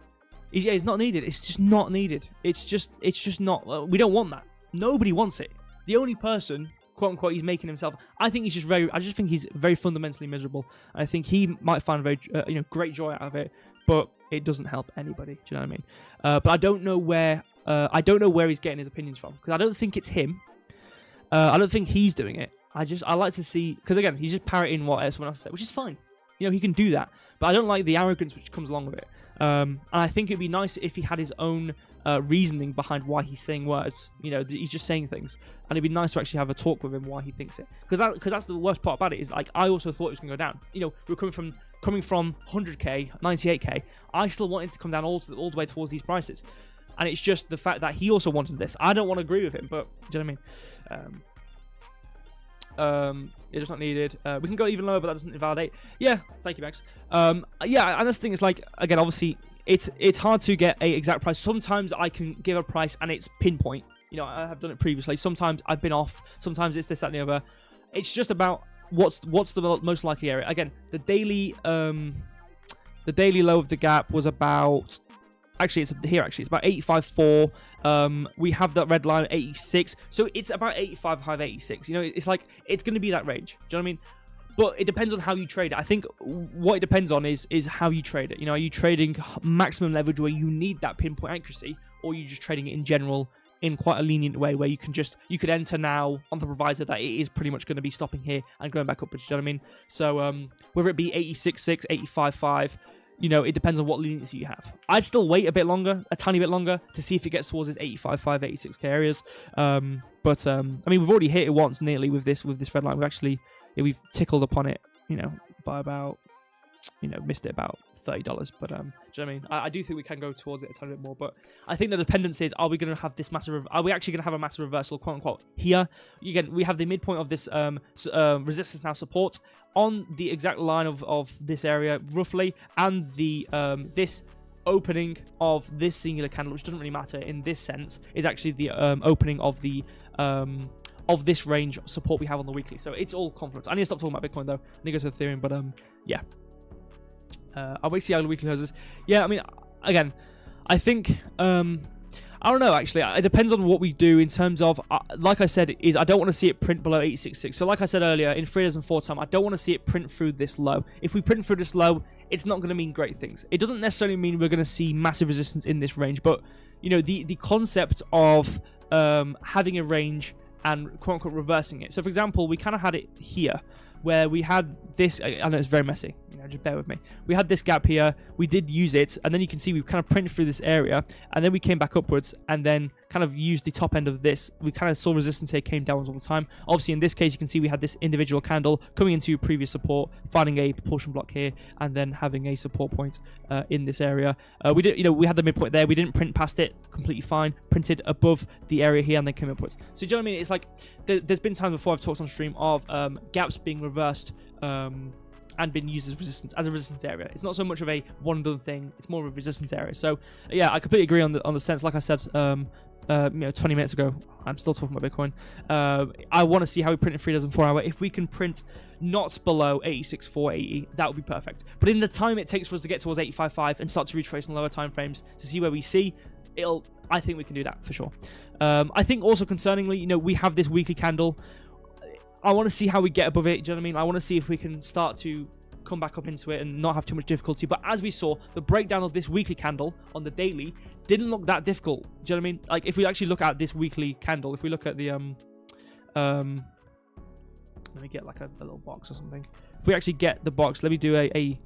It's not needed. It's just not needed. It's just not. We don't want that. Nobody wants it. The only person, quote unquote, he's making himself. I think I just think he's very fundamentally miserable. I think he might find very, great joy out of it. But it doesn't help anybody. Do you know what I mean? But I don't know where he's getting his opinions from, because I don't think it's him. I don't think he's doing it. I like to see, because again, he's just parroting what someone else said, which is fine. You know, he can do that. But I don't like the arrogance which comes along with it. And I think it'd be nice if he had his own reasoning behind why he's saying words. You know, he's just saying things. And it'd be nice to actually have a talk with him why he thinks it. Because that's the worst part about it, is like, I also thought it was going to go down. You know, we're coming from 100k, 98k. I still wanted to come down all the way towards these prices. And it's just the fact that he also wanted this. I don't want to agree with him, but do you know what I mean? It's just not needed. We can go even lower, but that doesn't invalidate. Yeah, thank you, Max. Yeah, and this thing is like, again, obviously, it's hard to get a exact price. Sometimes I can give a price and it's pinpoint. You know, I have done it previously. Sometimes I've been off. Sometimes it's this, that, and the other. It's just about what's the most likely area. Again, the daily low of the gap was about. Actually, it's here. Actually, it's about 85.4. We have that red line at 86, so it's about 85.5, 86. You know, it's like it's going to be that range. Do you know what I mean? But it depends on how you trade it. I think what it depends on is how you trade it. You know, are you trading maximum leverage where you need that pinpoint accuracy, or are you just trading it in general in quite a lenient way where you could enter now on the proviso that it is pretty much going to be stopping here and going back upwards. Do you know what I mean? So whether it be 86.6, 85.5. You know, it depends on what leniency you have. I'd still wait a tiny bit longer, to see if it gets towards its 85.5, 86k areas. I mean, we've already hit it once nearly with this red line. We've tickled upon it, you know, by about, you know, missed it about $30. But do you know what I mean? I do think we can go towards it a tiny bit more. But I think the dependence is: are we going to have this massive? Are we actually going to have a massive reversal, quote unquote? Here again, we have the midpoint of this resistance now support on the exact line of this area roughly, and the this opening of this singular candle, which doesn't really matter in this sense, is actually the opening of the of this range support we have on the weekly. So it's all confluence. I need to stop talking about Bitcoin though. I need to go to Ethereum, but yeah. I'll wait to see how the weekly closes. Yeah, I mean, again, I think I don't know, actually. It depends on what we do in terms of, like I said, I don't want to see it print below 866. So like I said earlier, in 3 days and 4 time, I don't want to see it print through this low. If we print through this low, it's not going to mean great things. It doesn't necessarily mean we're going to see massive resistance in this range, but, you know, the concept of having a range and quote-unquote reversing it. So, for example, we kind of had it here, where we had this. I know it's very messy, you know, just bear with me. We had this gap here, we did use it, and then you can see we kind of printed through this area, and then we came back upwards, and then kind of used the top end of this. We kind of saw resistance here, came downwards all the time. Obviously, in this case, you can see we had this individual candle coming into previous support, finding a proportion block here, and then having a support point in this area. We did, you know, we had the midpoint there. We didn't print past it, completely fine. Printed above the area here, and then came upwards. So, do you know what I mean? It's like there's been times before I've talked on stream of gaps being reversed and been used as a resistance area. It's not so much of a one and done thing. It's more of a resistance area. So yeah, I completely agree on the sense. Like I said, you know, 20 minutes ago, I'm still talking about Bitcoin. I want to see how we print in 3 days and 4 hour. If we can print not below 86.480, that would be perfect. But in the time it takes for us to get towards 85.5 and start to retrace on lower time frames to see where we see, I think we can do that for sure. I think also concerningly, you know, we have this weekly candle. I want to see how we get above it. Do you know what I mean? I want to see if we can start to come back up into it and not have too much difficulty. But as we saw, the breakdown of this weekly candle on the daily didn't look that difficult. Do you know what I mean? Like, if we actually look at this weekly candle, if we look at the let me get like a little box or something. If we actually get the box, let me do an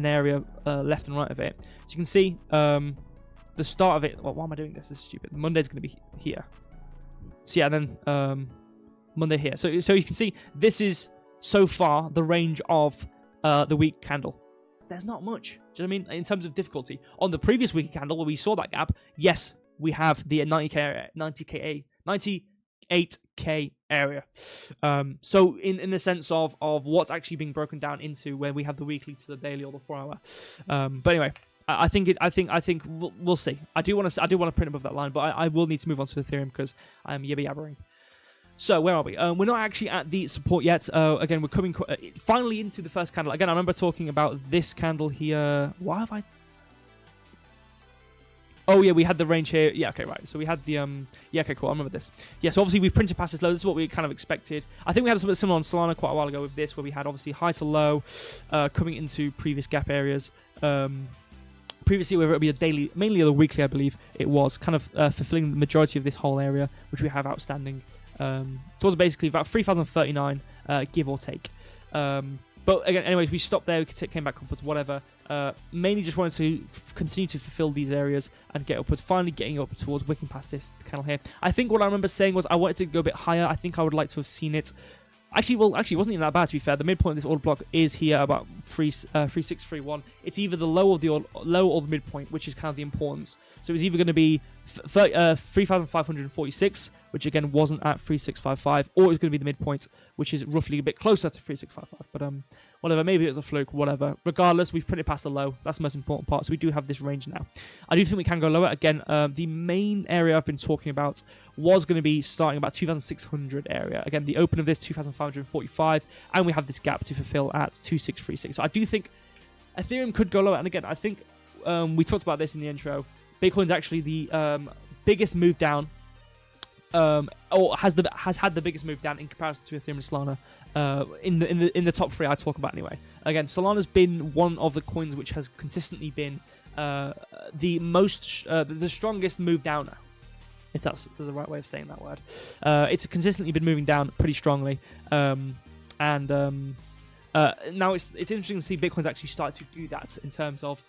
area left and right of it. So you can see the start of it. Well, why am I doing this? This is stupid. Monday's going to be here. So yeah, and then Monday here. So you can see this is so far the range of the week candle. There's not much. Do you know what I mean? In terms of difficulty. On the previous weekly candle where we saw that gap, yes, we have the 98k area. So in the sense of what's actually being broken down into where we have the weekly to the daily or the 4 hour. But anyway, I think we'll see. I do want to print above that line, but I will need to move on to Ethereum because I'm yabbering. So where are we? We're not actually at the support yet. Again, we're coming finally into the first candle. Again, I remember talking about this candle here. Why have I? Oh yeah, we had the range here. Yeah, okay, right. So we had the yeah, okay, cool. I remember this. Yeah, so obviously we printed past this low. This is what we kind of expected. I think we had something similar on Solana quite a while ago with this, where we had obviously high to low, coming into previous gap areas. previously, whether it be a daily, mainly or the weekly, I believe it was, kind of fulfilling the majority of this whole area, which we have outstanding. So it was basically about 3,039, give or take. But again, anyways, we stopped there. We came back upwards, whatever. Mainly just wanted to continue to fulfill these areas and get upwards. Finally getting up towards wicking past this candle here. I think what I remember saying was I wanted to go a bit higher. I think I would like to have seen it. Actually, it wasn't even that bad, to be fair. The midpoint of this order block is here about 3631. It's either the low or the midpoint, which is kind of the importance. So it's either going to be 3,546, which again wasn't at 3655, or it's going to be the midpoint, which is roughly a bit closer to 3655. But whatever, maybe it was a fluke, whatever. Regardless, we've printed past the low. That's the most important part. So we do have this range now. I do think we can go lower. Again, the main area I've been talking about was going to be starting about 2,600 area. Again, the open of this 2,545, and we have this gap to fulfill at 2,636. So I do think Ethereum could go lower. And again, I think we talked about this in the intro. Bitcoin's actually the biggest move down, or has had the biggest move down in comparison to Ethereum and Solana. In the top three I talk about anyway. Again, Solana's been one of the coins which has consistently been the strongest move downer, if that's the right way of saying that word. It's consistently been moving down pretty strongly, now it's interesting to see Bitcoin's actually start to do that in terms of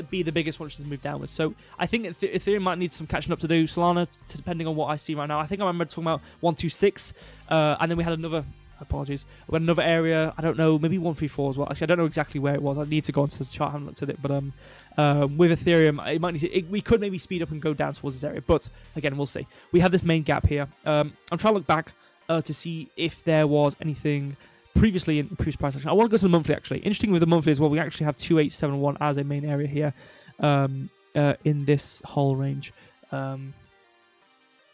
be the biggest one which has moved downwards. So I think Ethereum might need some catching up to do. Solana, depending on what I see right now, I think I remember talking about 126, and then we had another. Apologies. We had another area. I don't know, maybe 134 as well. Actually, I don't know exactly where it was. I need to go onto the chart. I haven't looked at it, but with Ethereum, it might we could maybe speed up and go down towards this area. But again, we'll see. We have this main gap here. I'm trying to look back to see if there was anything previously in previous price action. I want to go to the monthly actually. Interesting with the monthly as well, we actually have 2871 as a main area here in this whole range.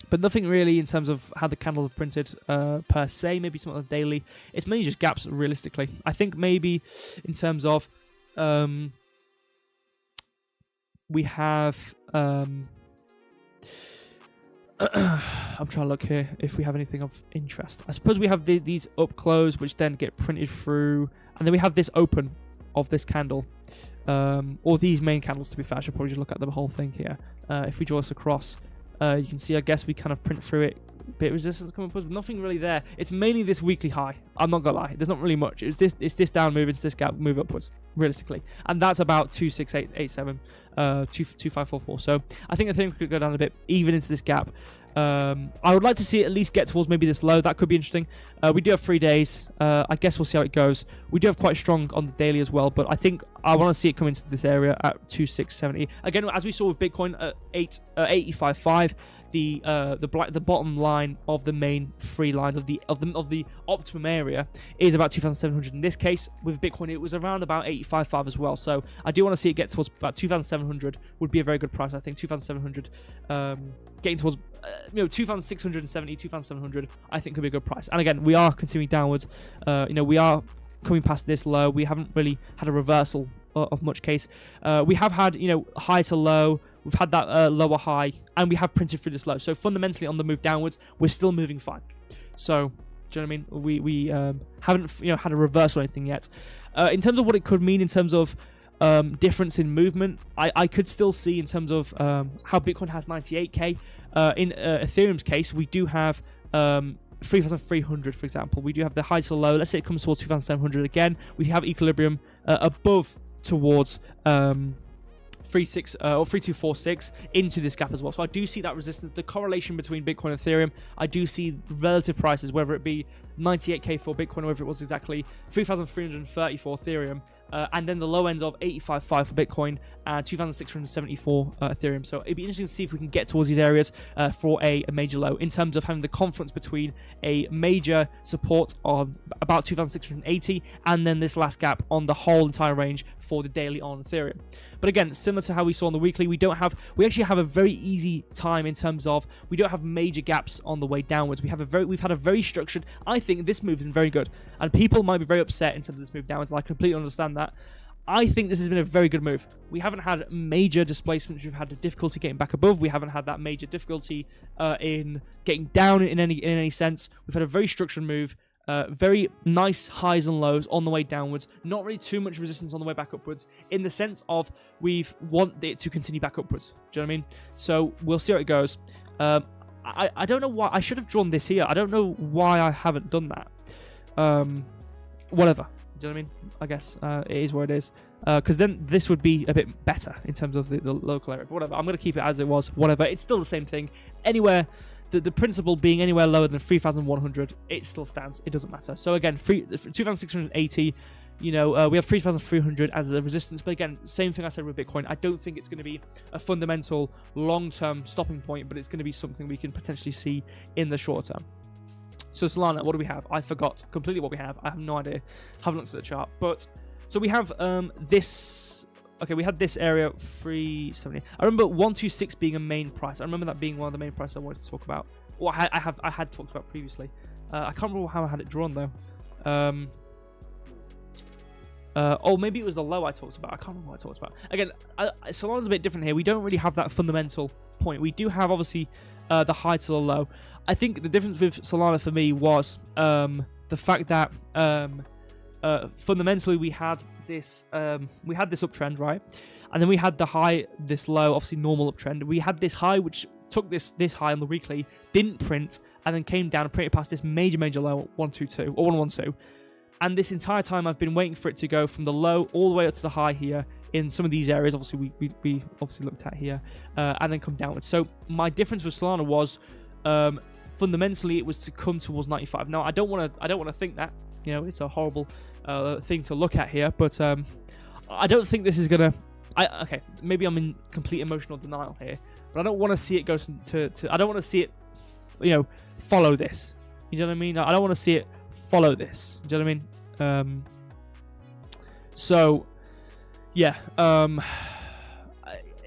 But nothing really in terms of how the candles are printed per se. Maybe some of the daily. It's mainly just gaps realistically. I think maybe in terms of we have I'm trying to look here if we have anything of interest. I suppose we have these up close, which then get printed through, and then we have this open of this candle, or these main candles. To be fair, I should probably just look at the whole thing here. If we draw this across, you can see, I guess we kind of print through it. Bit of resistance coming up, but nothing really there. It's mainly this weekly high. I'm not gonna lie, there's not really much. It's this down move, it's this gap move upwards, realistically, and that's about 26887, 2544. So I think the thing could go down a bit, even into this gap. I would like to see it at least get towards maybe this low. That could be interesting. We do have 3 days. I guess we'll see how it goes. We do have quite strong on the daily as well, but I think I want to see it come into this area at 2670. Again, as we saw with Bitcoin at 885.5. The bottom line of the main 3 lines of the optimum area is about 2,700. In this case, with Bitcoin, it was around about 85.5 as well. So I do want to see it get towards about 2,700. Would be a very good price, I think. 2,700, getting towards 2,670, 2,700. I think could be a good price. And again, we are continuing downwards. We are coming past this low. We haven't really had a reversal of much case. We have had high to low. We've had that lower high, and we have printed through this low. So fundamentally, on the move downwards, we're still moving fine. So, do you know what I mean? We haven't had a reverse or anything yet. In terms of what it could mean in terms of difference in movement, I could still see in terms of how Bitcoin has 98k. In Ethereum's case, we do have 3,300, for example. We do have the high to low. Let's say it comes towards 2,700 again. We have equilibrium above towards 3246 into this gap as well. So I do see that resistance, the correlation between Bitcoin and Ethereum. I do see relative prices, whether it be 98k for Bitcoin or whether it was exactly 3,330 for Ethereum, and then the low ends of 85.5 for Bitcoin and 2,670 for Ethereum. So it'd be interesting to see if we can get towards these areas for a major low, in terms of having the confluence between a major support of about 2,680 and then this last gap on the whole entire range for the daily on Ethereum. But again, similar to how we saw on the weekly, we actually have a very easy time in terms of we don't have major gaps on the way downwards. We've had a very structured. I think this move has been very good, and people might be very upset in terms of this move downwards, and I completely understand that. I think this has been a very good move. We haven't had major displacements. We've had the difficulty getting back above. We haven't had that major difficulty in getting down in any sense. We've had a very structured move. Very nice highs and lows on the way downwards. Not really too much resistance on the way back upwards, in the sense of we want it to continue back upwards. Do you know what I mean? So we'll see how it goes. I don't know why I should have drawn this here. I don't know why I haven't done that. Whatever. Do you know what I mean? I guess it is what it is. Because then this would be a bit better in terms of the local area. But whatever. I'm going to keep it as it was. Whatever. It's still the same thing. Anywhere, the principle being anywhere lower than 3,100, it still stands. It doesn't matter. So again, 2,680. You know, we have 3,300 as a resistance. But again, same thing I said with Bitcoin. I don't think it's going to be a fundamental long-term stopping point, but it's going to be something we can potentially see in the short term. So Solana, what do we have? I forgot completely what we have. I have no idea. Haven't looked at the chart. But so we have this. Okay, we had this area 370. I remember 126 being a main price. I remember that being one of the main prices I wanted to talk about. Or I had talked about previously. I can't remember how I had it drawn though. Oh, maybe it was the low I talked about. I can't remember what I talked about. Again, Solana's a bit different here. We don't really have that fundamental point. We do have, obviously, the high to the low. I think the difference with Solana for me was the fact that fundamentally we had this uptrend, right? And then we had the high, this low, obviously normal uptrend. We had this high, which took this high on the weekly, didn't print, and then came down and printed past this major low, 122 or 112. And this entire time, I've been waiting for it to go from the low all the way up to the high here in some of these areas. Obviously, we obviously looked at here, and then come downwards. So my difference with Solana was fundamentally it was to come towards 95. Now I don't want to think that, you know, it's a horrible thing to look at here, but I don't think this is gonna. Okay, maybe I'm in complete emotional denial here, but I don't want to see it go to. I don't want to see it, you know, follow this. You know what I mean? I don't want to see it follow this. Do you know what I mean? So yeah,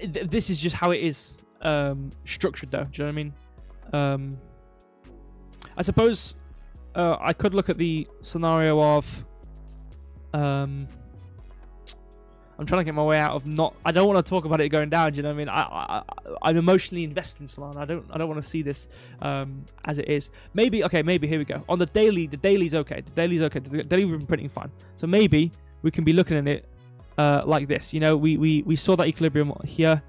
this is just how it is structured though. Do you know what I mean? I suppose I could look at the scenario of I'm trying to get my way out of not. I don't want to talk about it going down. Do you know what I mean? I'm emotionally invested in Solana. I don't want to see this as it is. Maybe here we go. On the daily's okay. The daily we've been printing fine. So maybe we can be looking at it like this. You know, we saw that equilibrium here.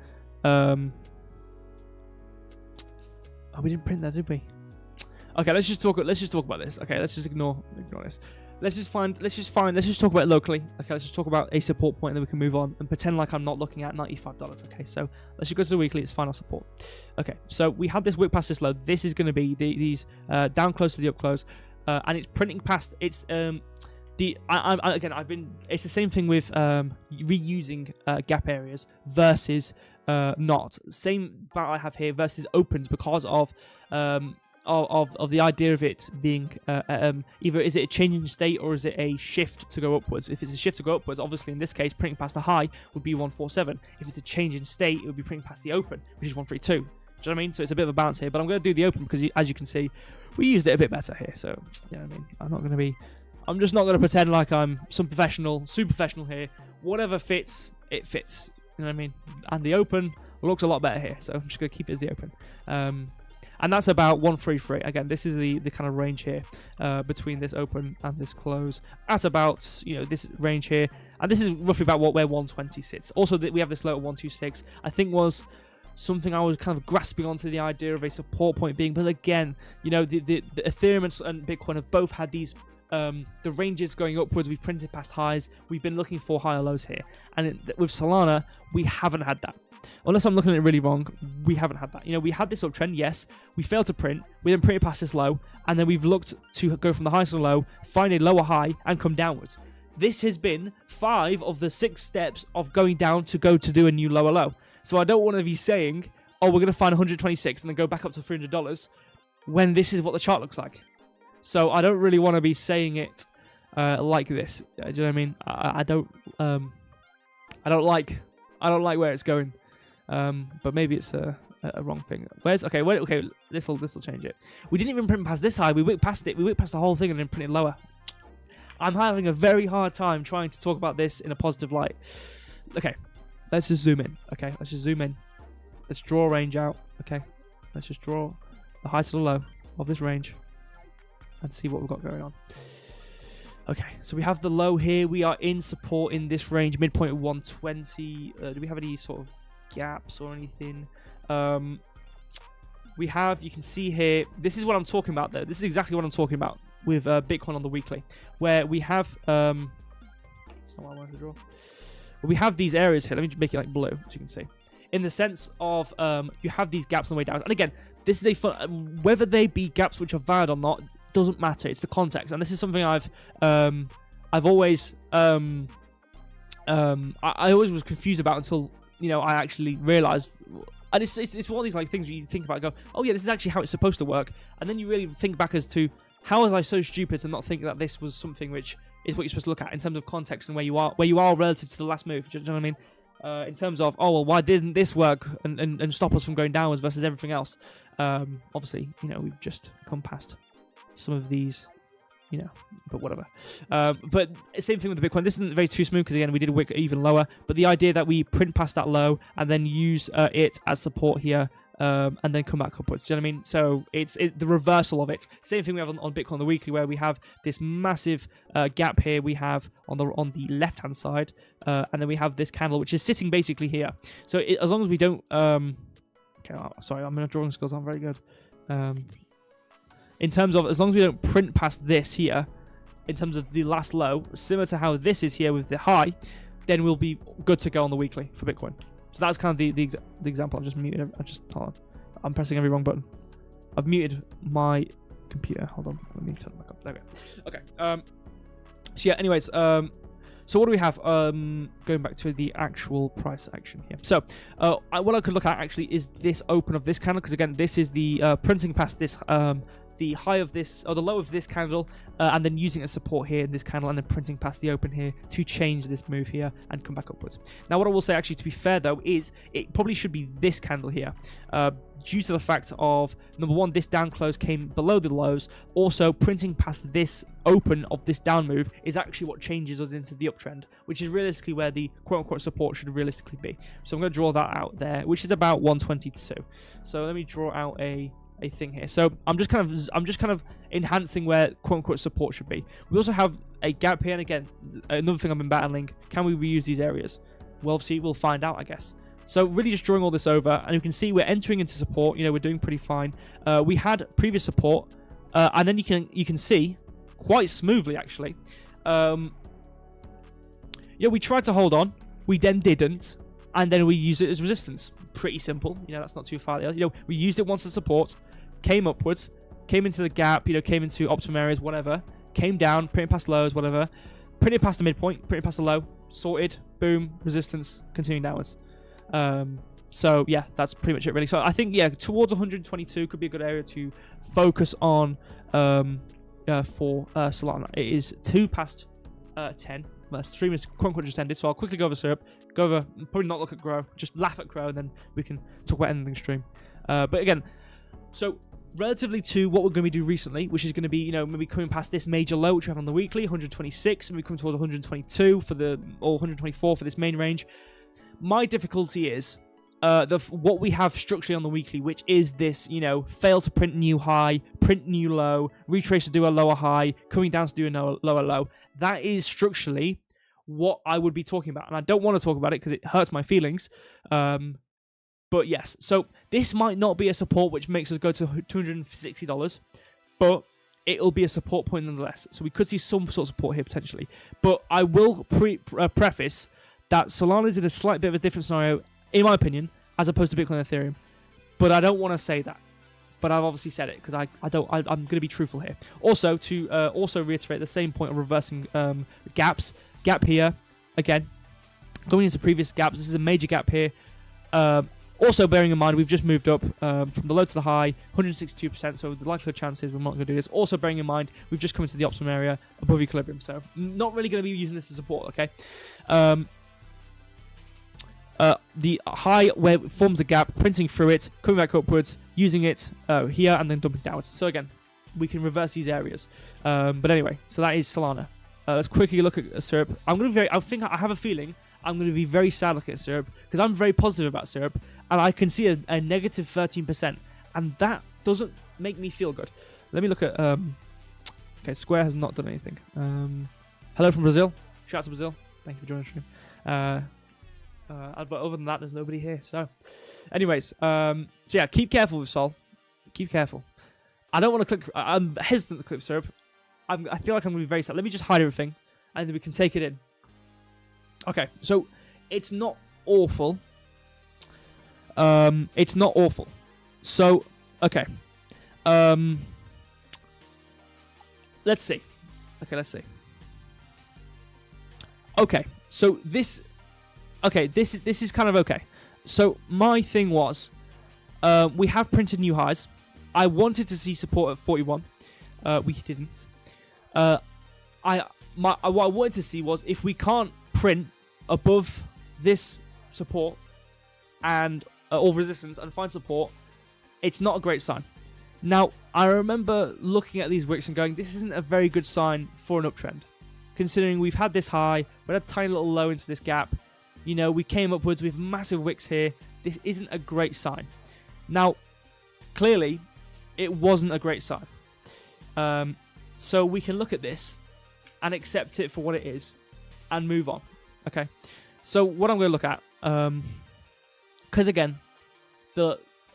Oh, we didn't print that, did we? Okay, let's just talk about this. Okay, let's just ignore this. Let's just talk about it locally. Okay, let's just talk about a support point, and then we can move on and pretend like I'm not looking at $95. Okay, so let's just go to the weekly. It's final support. Okay, so we had this wick past this low. This is going to be these down close to the up close, and it's printing past. It's It's the same thing with reusing gap areas versus not. Same that I have here versus opens because of the idea of it being either is it a changing state or is it a shift to go upwards. If it's a shift to go upwards, obviously in this case printing past the high would be 147. If it's a change in state, it would be printing past the open, which is 132. Do you know what I mean? So it's a bit of a balance here, but I'm going to do the open because as you can see, we used it a bit better here. So you know what I mean? I'm just not going to pretend like I'm super professional here. Whatever fits, it fits. You know what I mean? And the open looks a lot better here, so I'm just going to keep it as the open. And that's about 133. Again, this is the kind of range here between this open and this close. At about, this range here. And this is roughly about where 120 sits. Also, we have this low at 126. I think was something I was kind of grasping onto the idea of a support point being. But again, the Ethereum and Bitcoin have both had these the ranges going upwards. We've printed past highs. We've been looking for higher lows here. And with Solana, we haven't had that. Unless I'm looking at it really wrong, we haven't had that. We had this uptrend, yes. We failed to print. We then printed past this low. And then we've looked to go from the high to the low, find a lower high, and come downwards. This has been 5 of the 6 steps of going down to go to do a new lower low. So I don't want to be saying, oh, we're going to find 126 and then go back up to $300 when this is what the chart looks like. So I don't really want to be saying it like this. Do you know what I mean? I don't like where it's going. But maybe it's a wrong thing. Okay, this will change it. We didn't even print past this high. We whipped past it. We whipped past the whole thing and then printed lower. I'm having a very hard time trying to talk about this in a positive light. Okay, let's just zoom in. Okay, let's just zoom in. Let's draw a range out. Okay, let's just draw the high to the low of this range. and see what we've got going on. Okay, so we have the low here. We are in support in this range, midpoint of 120. Do we have any sort of gaps or anything? We have, you can see here, this is what I'm talking about though. This is exactly what I'm talking about with Bitcoin on the weekly, where we have, that's not what I wanted to draw. We have these areas here. Let me just make it like blue, so you can see. In the sense of, you have these gaps on the way down. And again, this is a fun, whether they be gaps which are valid or not, doesn't matter. It's the context. And this is something I've always, I always was confused about until, you know, I actually realized. And it's one of these like things you think about and go, oh yeah, this is actually how it's supposed to work. And then you really think back as to, how was I so stupid to not think that this was something which is what you're supposed to look at in terms of context and where you are relative to the last move. Do you know what I mean? In terms of, oh well, why didn't this work and stop us from going downwards versus everything else? Obviously, you know, we've just come past some of these, you know, but whatever. But same thing with the Bitcoin. This isn't very too smooth because again, we did wick even lower. But the idea that we print past that low and then use it as support here. And then come back upwards. Do you know what I mean? So it's the reversal of it. Same thing we have on Bitcoin on the weekly, where we have this massive gap here. We have on the left hand side, and then we have this candle which is sitting basically here. So as long as we don't, okay, sorry, my drawing skills aren't very good. In terms of as long as we don't print past this here, in terms of the last low, similar to how this is here with the high, then we'll be good to go on the weekly for Bitcoin. So that's kind of the example. I'm just muted. Hold on. I'm pressing every wrong button. I've muted my computer. Hold on. Let me turn it back up. There we go. Okay. So yeah. Anyways. So what do we have? Going back to the actual price action here. So what I could look at actually is this open of this candle, because again, this is the printing past this the high of this, or the low of this candle, and then using a support here in this candle, and then printing past the open here to change this move here and come back upwards. Now, what I will say, actually, to be fair though, is it probably should be this candle here, due to the fact of, number one, this down close came below the lows. Also, printing past this open of this down move is actually what changes us into the uptrend, which is realistically where the quote-unquote support should realistically be. So I'm going to draw that out there, which is about 122. So let me draw out a thing here. So I'm just kind of enhancing where quote-unquote support should be. We also have a gap here, and again, another thing I've been battling, can we reuse these areas? Well, see, we'll find out, I guess. So really just drawing all this over, and you can see we're entering into support. You know, we're doing pretty fine. We had previous support, and then you can see quite smoothly, actually. Yeah, we tried to hold on, we then didn't, and then we use it as resistance. Pretty simple, you know, that's not too far. You know, we used it once as support, came upwards, came into the gap, you know, came into optimum areas, whatever, came down, printing past lows, whatever, printing past the midpoint, printing past the low, sorted, boom, resistance, continuing downwards. So yeah, that's pretty much it really. So I think, yeah, towards 122 could be a good area to focus on for Solana. It is 2 past 10. My stream is quote-unquote just ended, so I'll quickly go over Syrup, go over, probably not look at Grow, just laugh at Grow, and then we can talk about anything stream. But again, so relatively to what we're going to do recently, which is going to be, you know, maybe coming past this major low, which we have on the weekly, 126, and we come towards 122 for the, or 124 for this main range. My difficulty is what we have structurally on the weekly, which is this, you know, fail to print new high, print new low, retrace to do a lower high, coming down to do a lower low. That is structurally what I would be talking about. And I don't want to talk about it because it hurts my feelings. But yes, so this might not be a support which makes us go to $260, but it'll be a support point nonetheless. So we could see some sort of support here potentially. But I will preface that Solana is in a slight bit of a different scenario, in my opinion, as opposed to Bitcoin and Ethereum. But I don't want to say that. But I've obviously said it because I'm going to be truthful here. Also, to also reiterate the same point of reversing gaps. Gap here, again, going into previous gaps. This is a major gap here. Also, bearing in mind, we've just moved up from the low to the high, 162%. So the likelihood chances we're not going to do this. Also, bearing in mind, we've just come into the optimum area above equilibrium. So not really going to be using this as support, okay? The high where it forms a gap, printing through it, coming back upwards, using it here, and then dumping downwards. So again, we can reverse these areas. But anyway, so that is Solana. Let's quickly look at Syrup. I have a feeling I'm going to be very sad looking at Syrup because I'm very positive about Syrup, and I can see a negative 13%, and that doesn't make me feel good. Let me look at Okay, Square has not done anything. Hello from Brazil. Shout out to Brazil. Thank you for joining the stream. But other than that, there's nobody here. So, anyways, so yeah, keep careful with Sol. Keep careful. I don't want to click. I'm hesitant to click syrup. I feel like I'm going to be very sad. Let me just hide everything, and then we can take it in. Okay, so it's not awful. It's not awful. So, okay. Let's see. Okay, let's see. Okay, so this. Okay, this is kind of okay. So my thing was, we have printed new highs. I wanted to see support at 41. We didn't. What I wanted to see was if we can't print above this support and or resistance and find support, it's not a great sign. Now, I remember looking at these wicks and going, this isn't a very good sign for an uptrend, considering we've had this high, we had a tiny little low into this gap. You know, we came upwards with massive wicks here. This isn't a great sign. Now, clearly, it wasn't a great sign. So we can look at this and accept it for what it is and move on. Okay. So what I'm going to look at, because again,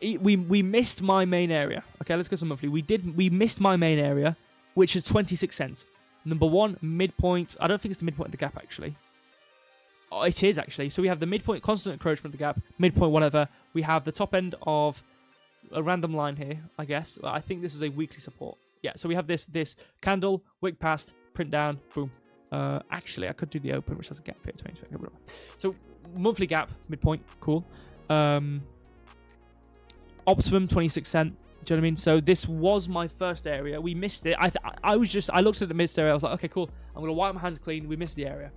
we missed my main area. Okay, let's go to monthly. We missed my main area, which is 26 cents. Number one, midpoint. I don't think it's the midpoint of the gap, actually. Oh, it is, actually. So we have the midpoint, constant encroachment of the gap, midpoint, whatever. We have the top end of a random line here, I guess. I think this is a weekly support. Yeah, so we have this candle, wick past, print down, boom. Actually, I could do the open, which has a gap here, 20. So monthly gap, midpoint, cool. Optimum, 26 cent. Do you know what I mean? So this was my first area. We missed it. I looked at the missed area. I was like, okay, cool. I'm going to wipe my hands clean. We missed the area.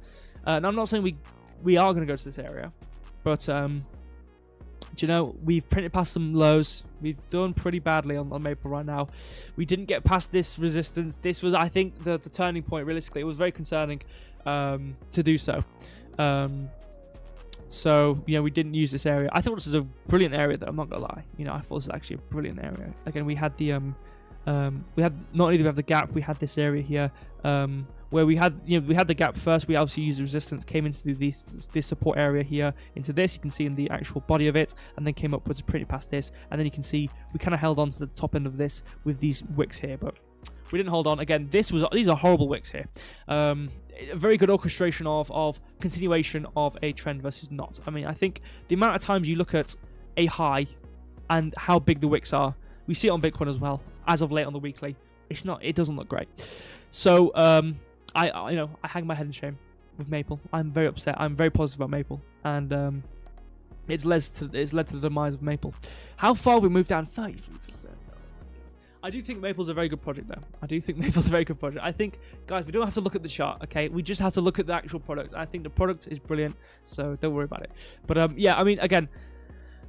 Now, I'm not saying we are going to go to this area. But, do you know, we've printed past some lows. We've done pretty badly on Maple right now. We didn't get past this resistance. This was, I think, the turning point, realistically. It was very concerning to do so. So, you know, we didn't use this area. I thought this was a brilliant area, though. I'm not gonna lie. You know, I thought this was actually a brilliant area. Again, we had the we had not only did we have the gap, we had this area here where we had the gap first. We obviously used the resistance, came into this support area here, into this. You can see in the actual body of it, and then came upwards pretty past this, and then you can see we kind of held on to the top end of this with these wicks here, but we didn't hold on. Again, these are horrible wicks here. A very good orchestration of continuation of a trend versus not. I mean, I think the amount of times you look at a high and how big the wicks are, we see it on Bitcoin as well. As of late on the weekly, it doesn't look great. So I hang my head in shame with Maple. I'm very upset. I'm very positive about Maple, and it's led to the demise of Maple. How far we moved down? 33%. I do think Maple's a very good project, though. I think, guys, we don't have to look at the chart, okay? We just have to look at the actual product. I think the product is brilliant, so don't worry about it. But, yeah, I mean, again,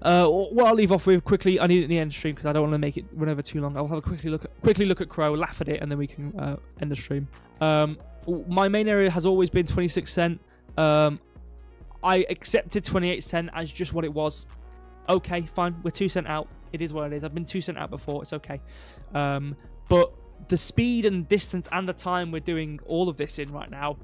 what I'll leave off with quickly, I need it in the end stream because I don't want to make it run over too long. I'll have a quickly look at CRO, laugh at it, and then we can end the stream. My main area has always been 26 cent. I accepted 28 cent as just what it was. Okay, fine. We're 2 cent out. It is what it is. I've been 2 cent out before. It's okay. But the speed and distance and the time we're doing all of this in right now,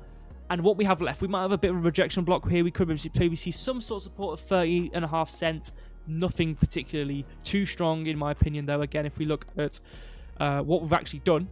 and what we have left, we might have a bit of a rejection block here. We could maybe see some sort of support of 30.5 cent. Nothing particularly too strong, in my opinion, though. Again, if we look at what we've actually done,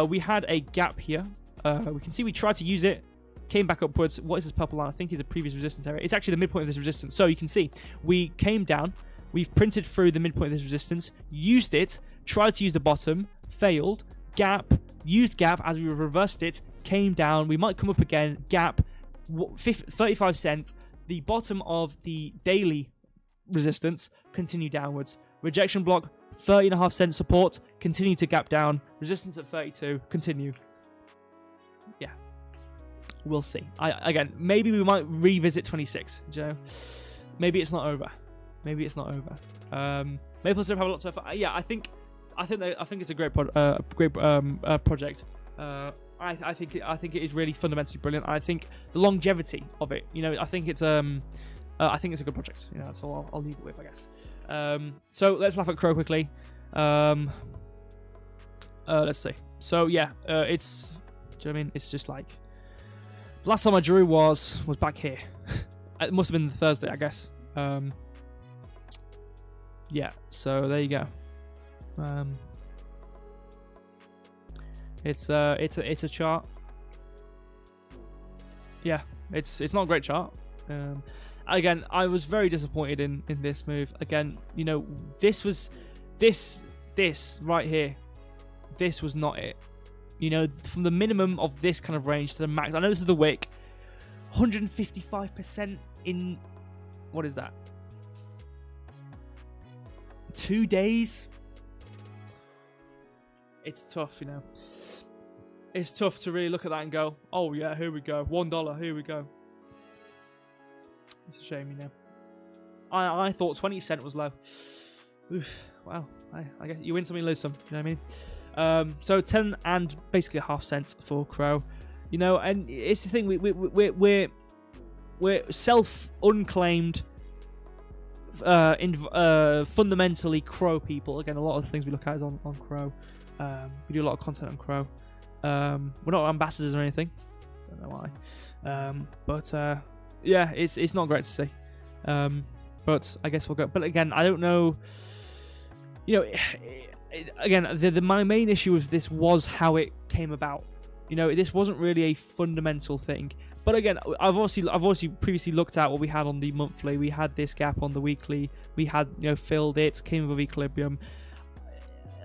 we had a gap here. We can see we tried to use it. Came back upwards. What is this purple line? I think it's a previous resistance area. It's actually the midpoint of this resistance. So you can see we came down. We've printed through the midpoint of this resistance, used it, tried to use the bottom, failed, gap, used gap as we reversed it, came down. We might come up again, gap, 35 cent. The bottom of the daily resistance, continue downwards. Rejection block, 30.5 cent support, continue to gap down. Resistance at 32, continue. Yeah. We'll see. Again, maybe we might revisit 26. Do you know? Maybe it's not over. Maple Syrup have a lot to offer. Yeah, I think it's a great project. I think it is really fundamentally brilliant. I think the longevity of it. You know, I think it's a good project. You know, so I'll leave it with, I guess. So let's laugh at CRO quickly. Let's see. So yeah, it's. Do you know what I mean? It's just like the last time I drew was back here. It must have been Thursday, I guess. Yeah. So there you go. It's a chart. Yeah, it's not a great chart. Again, I was very disappointed in this move. Again, you know, this right here, this was not it. You know, from the minimum of this kind of range to the max. I know this is the wick. 155% in, what is that? 2 days? It's tough, you know. It's tough to really look at that and go, oh yeah, here we go. $1, here we go. It's a shame, you know. I thought 20 cent was low. Oof, wow. I guess you win some, you lose some. You know what I mean? So 10 and basically a half cent for CRO. You know, and it's the thing. We're self-unclaimed, fundamentally CRO people. Again, a lot of the things we look at is on CRO. We do a lot of content on CRO. We're not ambassadors or anything. Don't know why. But yeah, it's not great to see. But I guess we'll go. But again, I don't know. You know, again, my main issue with this was how it came about. You know, this wasn't really a fundamental thing. But again, I've obviously previously looked at what we had on the monthly. We had this gap on the weekly. We had, you know, filled it, came with equilibrium.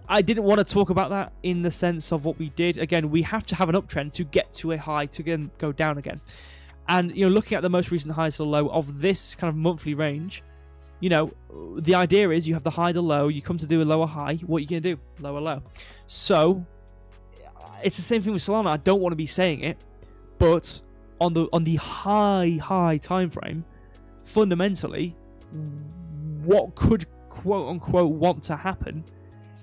I didn't want to talk about that in the sense of what we did. Again, we have to have an uptrend to get to a high to again go down again. And, you know, looking at the most recent high to the low of this kind of monthly range, you know, the idea is you have the high to low, you come to do a lower high, what are you going to do? Lower low. So, it's the same thing with Solana. I don't want to be saying it, but on the high time frame, fundamentally, what could quote unquote want to happen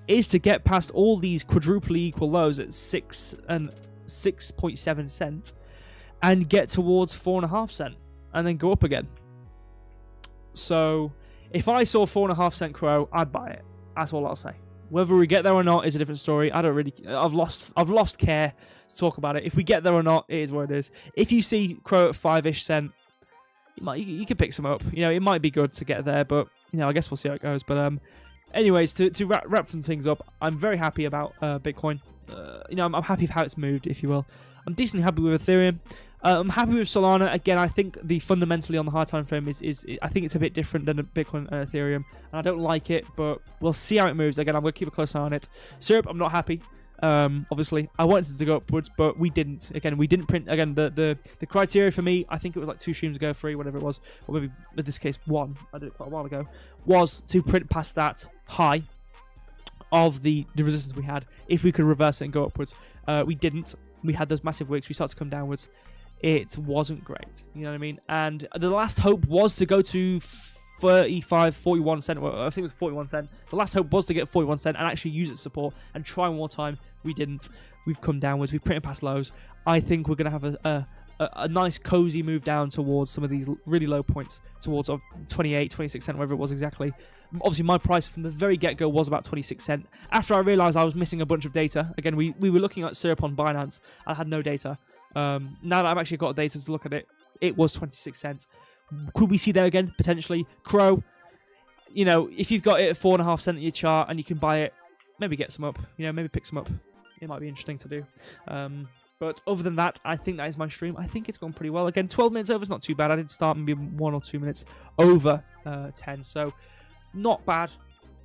is to get past all these quadruply equal lows at 6 and 6.7 cent and get towards 4.5 cent and then go up again. So if I saw 4.5 cent CRO, I'd buy it. That's all I'll say. Whether we get there or not is a different story. I don't really. I've lost care to talk about it. If we get there or not, it is what it is. If you see CRO at 5-ish cent, you could pick some up. You know, it might be good to get there, but you know, I guess we'll see how it goes. But anyways, to wrap some things up, I'm very happy about Bitcoin. You know, I'm happy with how it's moved, if you will. I'm decently happy with Ethereum. I'm happy with Solana. Again, I think the fundamentally on the high time frame is I think it's a bit different than Bitcoin and Ethereum, and I don't like it, but we'll see how it moves. Again, I'm going to keep a close eye on it. Syrup, I'm not happy. Obviously, I wanted it to go upwards, but we didn't. Again, we didn't print. Again, the criteria for me, I think it was like 2 streams ago, 3, whatever it was, or maybe in this case 1. I did it quite a while ago. Was to print past that high of the resistance we had. If we could reverse it and go upwards, we didn't. We had those massive wicks. We started to come downwards. It wasn't great, you know what I mean? And the last hope was to go to 41 cent. Well, I think it was 41 cent. The last hope was to get 41 cent and actually use its support and try one more time. We didn't. We've come downwards. We've printed past lows. I think we're going to have a nice cozy move down towards some of these really low points, towards 28, 26 cent, whatever it was exactly. Obviously, my price from the very get-go was about 26 cent. After I realized I was missing a bunch of data, again, we were looking at Syrup on Binance. I had no data. Now that I've actually got data to look at it, it was 26 cents. Could we see there again? Potentially. CRO, you know, if you've got it at 4.5 cent in your chart and you can buy it, maybe get some up. You know, maybe pick some up. It might be interesting to do. But other than that, I think that is my stream. I think it's gone pretty well. Again, 12 minutes over is not too bad. I did start maybe 1 or 2 minutes over 10. So, not bad.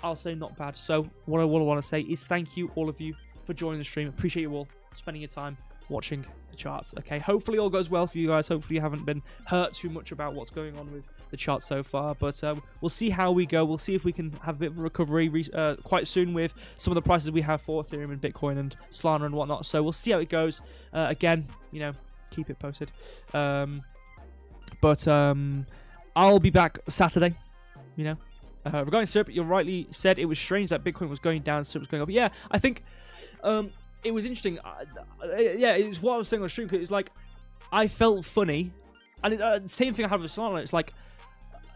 I'll say not bad. So, what I want to say is thank you, all of you, for joining the stream. Appreciate you all spending your time watching the charts. Okay, hopefully all goes well for you guys. Hopefully you haven't been hurt too much about what's going on with the charts so far, but we'll see how we go. We'll see if we can have a bit of a recovery quite soon with some of the prices we have for Ethereum and Bitcoin and Solana and whatnot. So we'll see how it goes. Again, you know, keep it posted. But I'll be back Saturday, you know. Regarding Syrup, you rightly said it was strange that Bitcoin was going down, Syrup was going up. Yeah, I think it was interesting. Yeah, it's what I was saying on the stream. It's like I felt funny, and same thing I had with Solana. It's like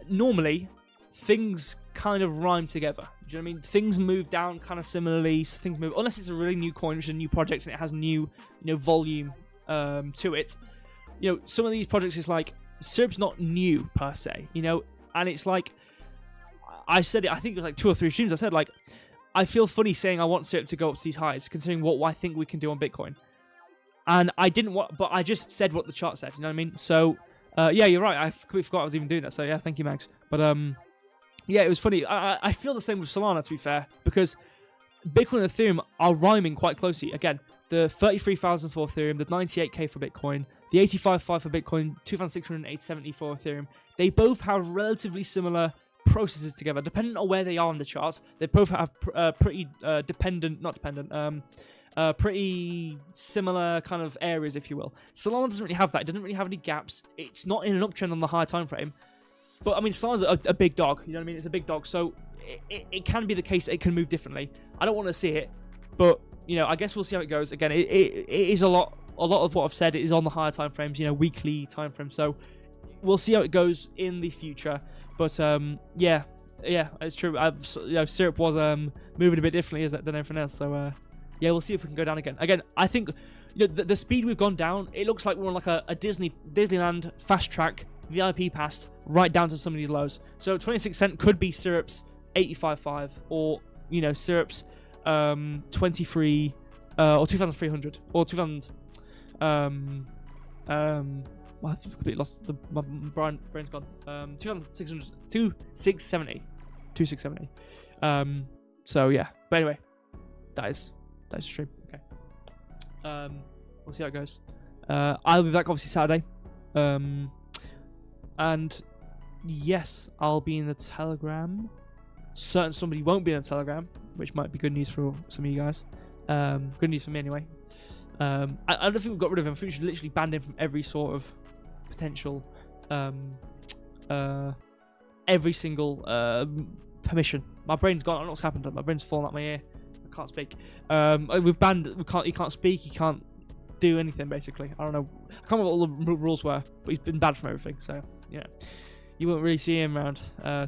normally things kind of rhyme together. Do you know what I mean? Things move down kind of similarly. Things move, unless it's a really new coin, which is a new project and it has new, volume to it. Some of these projects is like Syrup's not new per se, and it's like I said it. I think it was like 2 or 3 streams. I said like I feel funny saying I want Syrup to go up to these highs, considering what I think we can do on Bitcoin. And I didn't want, but I just said what the chart said. You know what I mean? So yeah, you're right. I completely forgot I was even doing that. So yeah, thank you, Max. But yeah, it was funny. I feel the same with Solana, to be fair, because Bitcoin and Ethereum are rhyming quite closely. Again, the 33,000 for Ethereum, the 98k for Bitcoin, the 85.5 for Bitcoin, 2,670 for Ethereum. They both have relatively similar processes together, depending on where they are on the charts. They both have pretty pretty similar kind of areas, if you will. Solana doesn't really have that. It doesn't really have any gaps. It's not in an uptrend on the higher time frame. But I mean, Solana's a big dog. You know what I mean? It's a big dog, so it can be the case that it can move differently. I don't want to see it, but I guess we'll see how it goes. Again, it is a lot of what I've said is on the higher time frames, weekly time frames. So we'll see how it goes in the future. But yeah, it's true. Syrup was moving a bit differently than everything else. So yeah, we'll see if we can go down again. Again, I think the speed we've gone down, it looks like we're on like a Disneyland fast track VIP pass right down to some of these lows. So 26 cent could be Syrup's 85.5 or Syrup's 23 or 2,300 or 2,000. Well, I've completely lost my brain's gone. 2,600, 2,670. So yeah, but anyway, that is the stream. Okay. We'll see how it goes. I'll be back obviously Saturday. And yes, I'll be in the Telegram. Certain somebody won't be in the Telegram, which might be good news for some of you guys. Good news for me anyway. I don't think we've got rid of him. I think we should literally ban him from every sort of potential, every single permission. My brain's gone. I don't know what's happened. My brain's fallen out my ear. I can't speak. We've banned. He can't speak. He can't do anything basically. I don't know. I can't remember what all the rules were, but he's been banned from everything. So yeah, you won't really see him around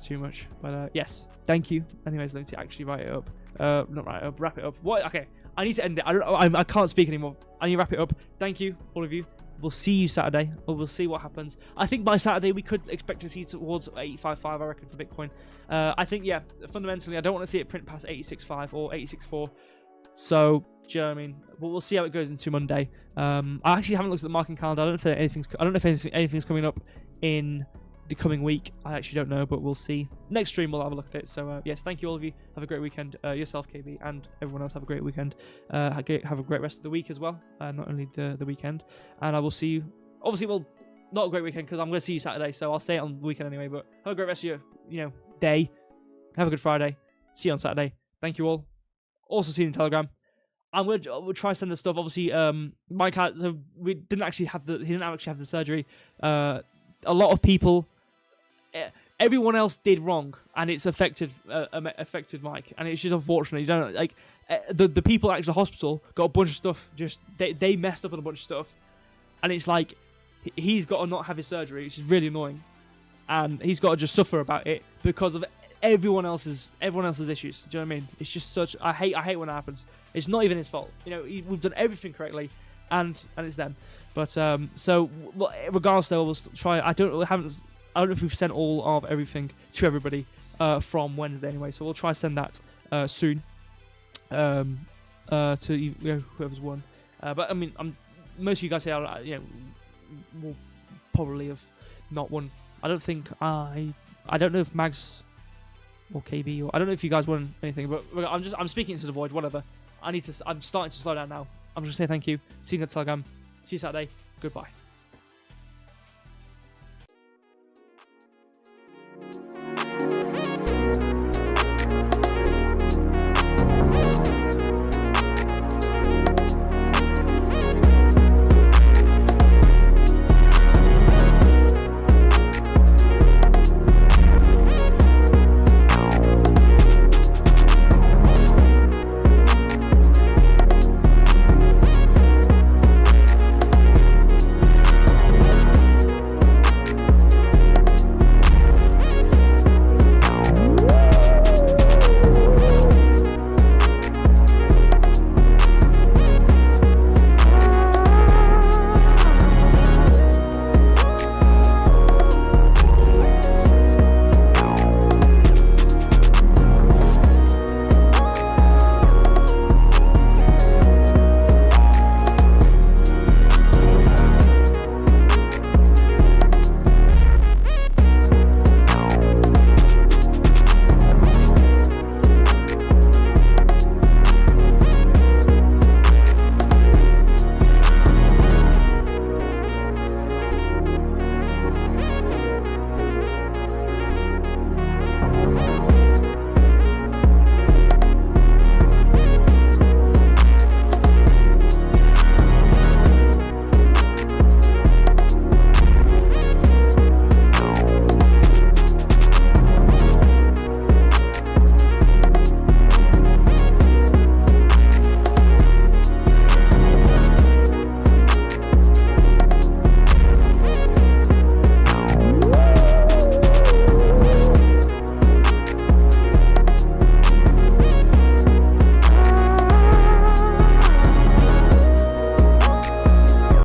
too much. But yes, thank you. Anyways, let me actually write it up. Not write it up. Wrap it up. What? Okay. I need to end it. I can't speak anymore. I need to wrap it up. Thank you, all of you. We'll see you Saturday, or we'll see what happens. I think by Saturday we could expect to see towards 85.5, I reckon, for Bitcoin. I think, yeah, fundamentally, I don't want to see it print past 86.5 or 86.4. So, do you know what I mean? But we'll see how it goes into Monday. I actually haven't looked at the market calendar. I don't know if anything's coming up in the coming week. I actually don't know, but we'll see. Next stream we'll have a look at it. So yes, thank you all of you. Have a great weekend. Yourself, KB, and everyone else have a great weekend. Have a great rest of the week as well. Not only the weekend. And I will see you. Obviously, well, not a great weekend because I'm going to see you Saturday. So I'll say it on the weekend anyway. But have a great rest of your day. Have a good Friday. See you on Saturday. Thank you all. Also see you in Telegram. We'll try to send the stuff. Obviously, Mike had, so he didn't actually have the surgery. A lot of people. Everyone else did wrong, and it's affected Mike, and it's just unfortunate. You don't like the people at the hospital got a bunch of stuff. Just they messed up on a bunch of stuff, and it's like he's got to not have his surgery, which is really annoying, and he's got to just suffer about it because of everyone else's issues. Do you know what I mean? It's just such I hate when it happens. It's not even his fault. We've done everything correctly, and it's them. But so regardless, though, we'll try. I don't know if we've sent all of everything to everybody from Wednesday anyway, so we'll try to send that soon to whoever's won. But I mean, most of you guys say will probably have not won. I don't think I don't know if Mags or KB or I don't know if you guys won anything. But I'm speaking into the void. Whatever. I'm starting to slow down now. I'm just gonna say thank you. See you in the Telegram. See you Saturday. Goodbye.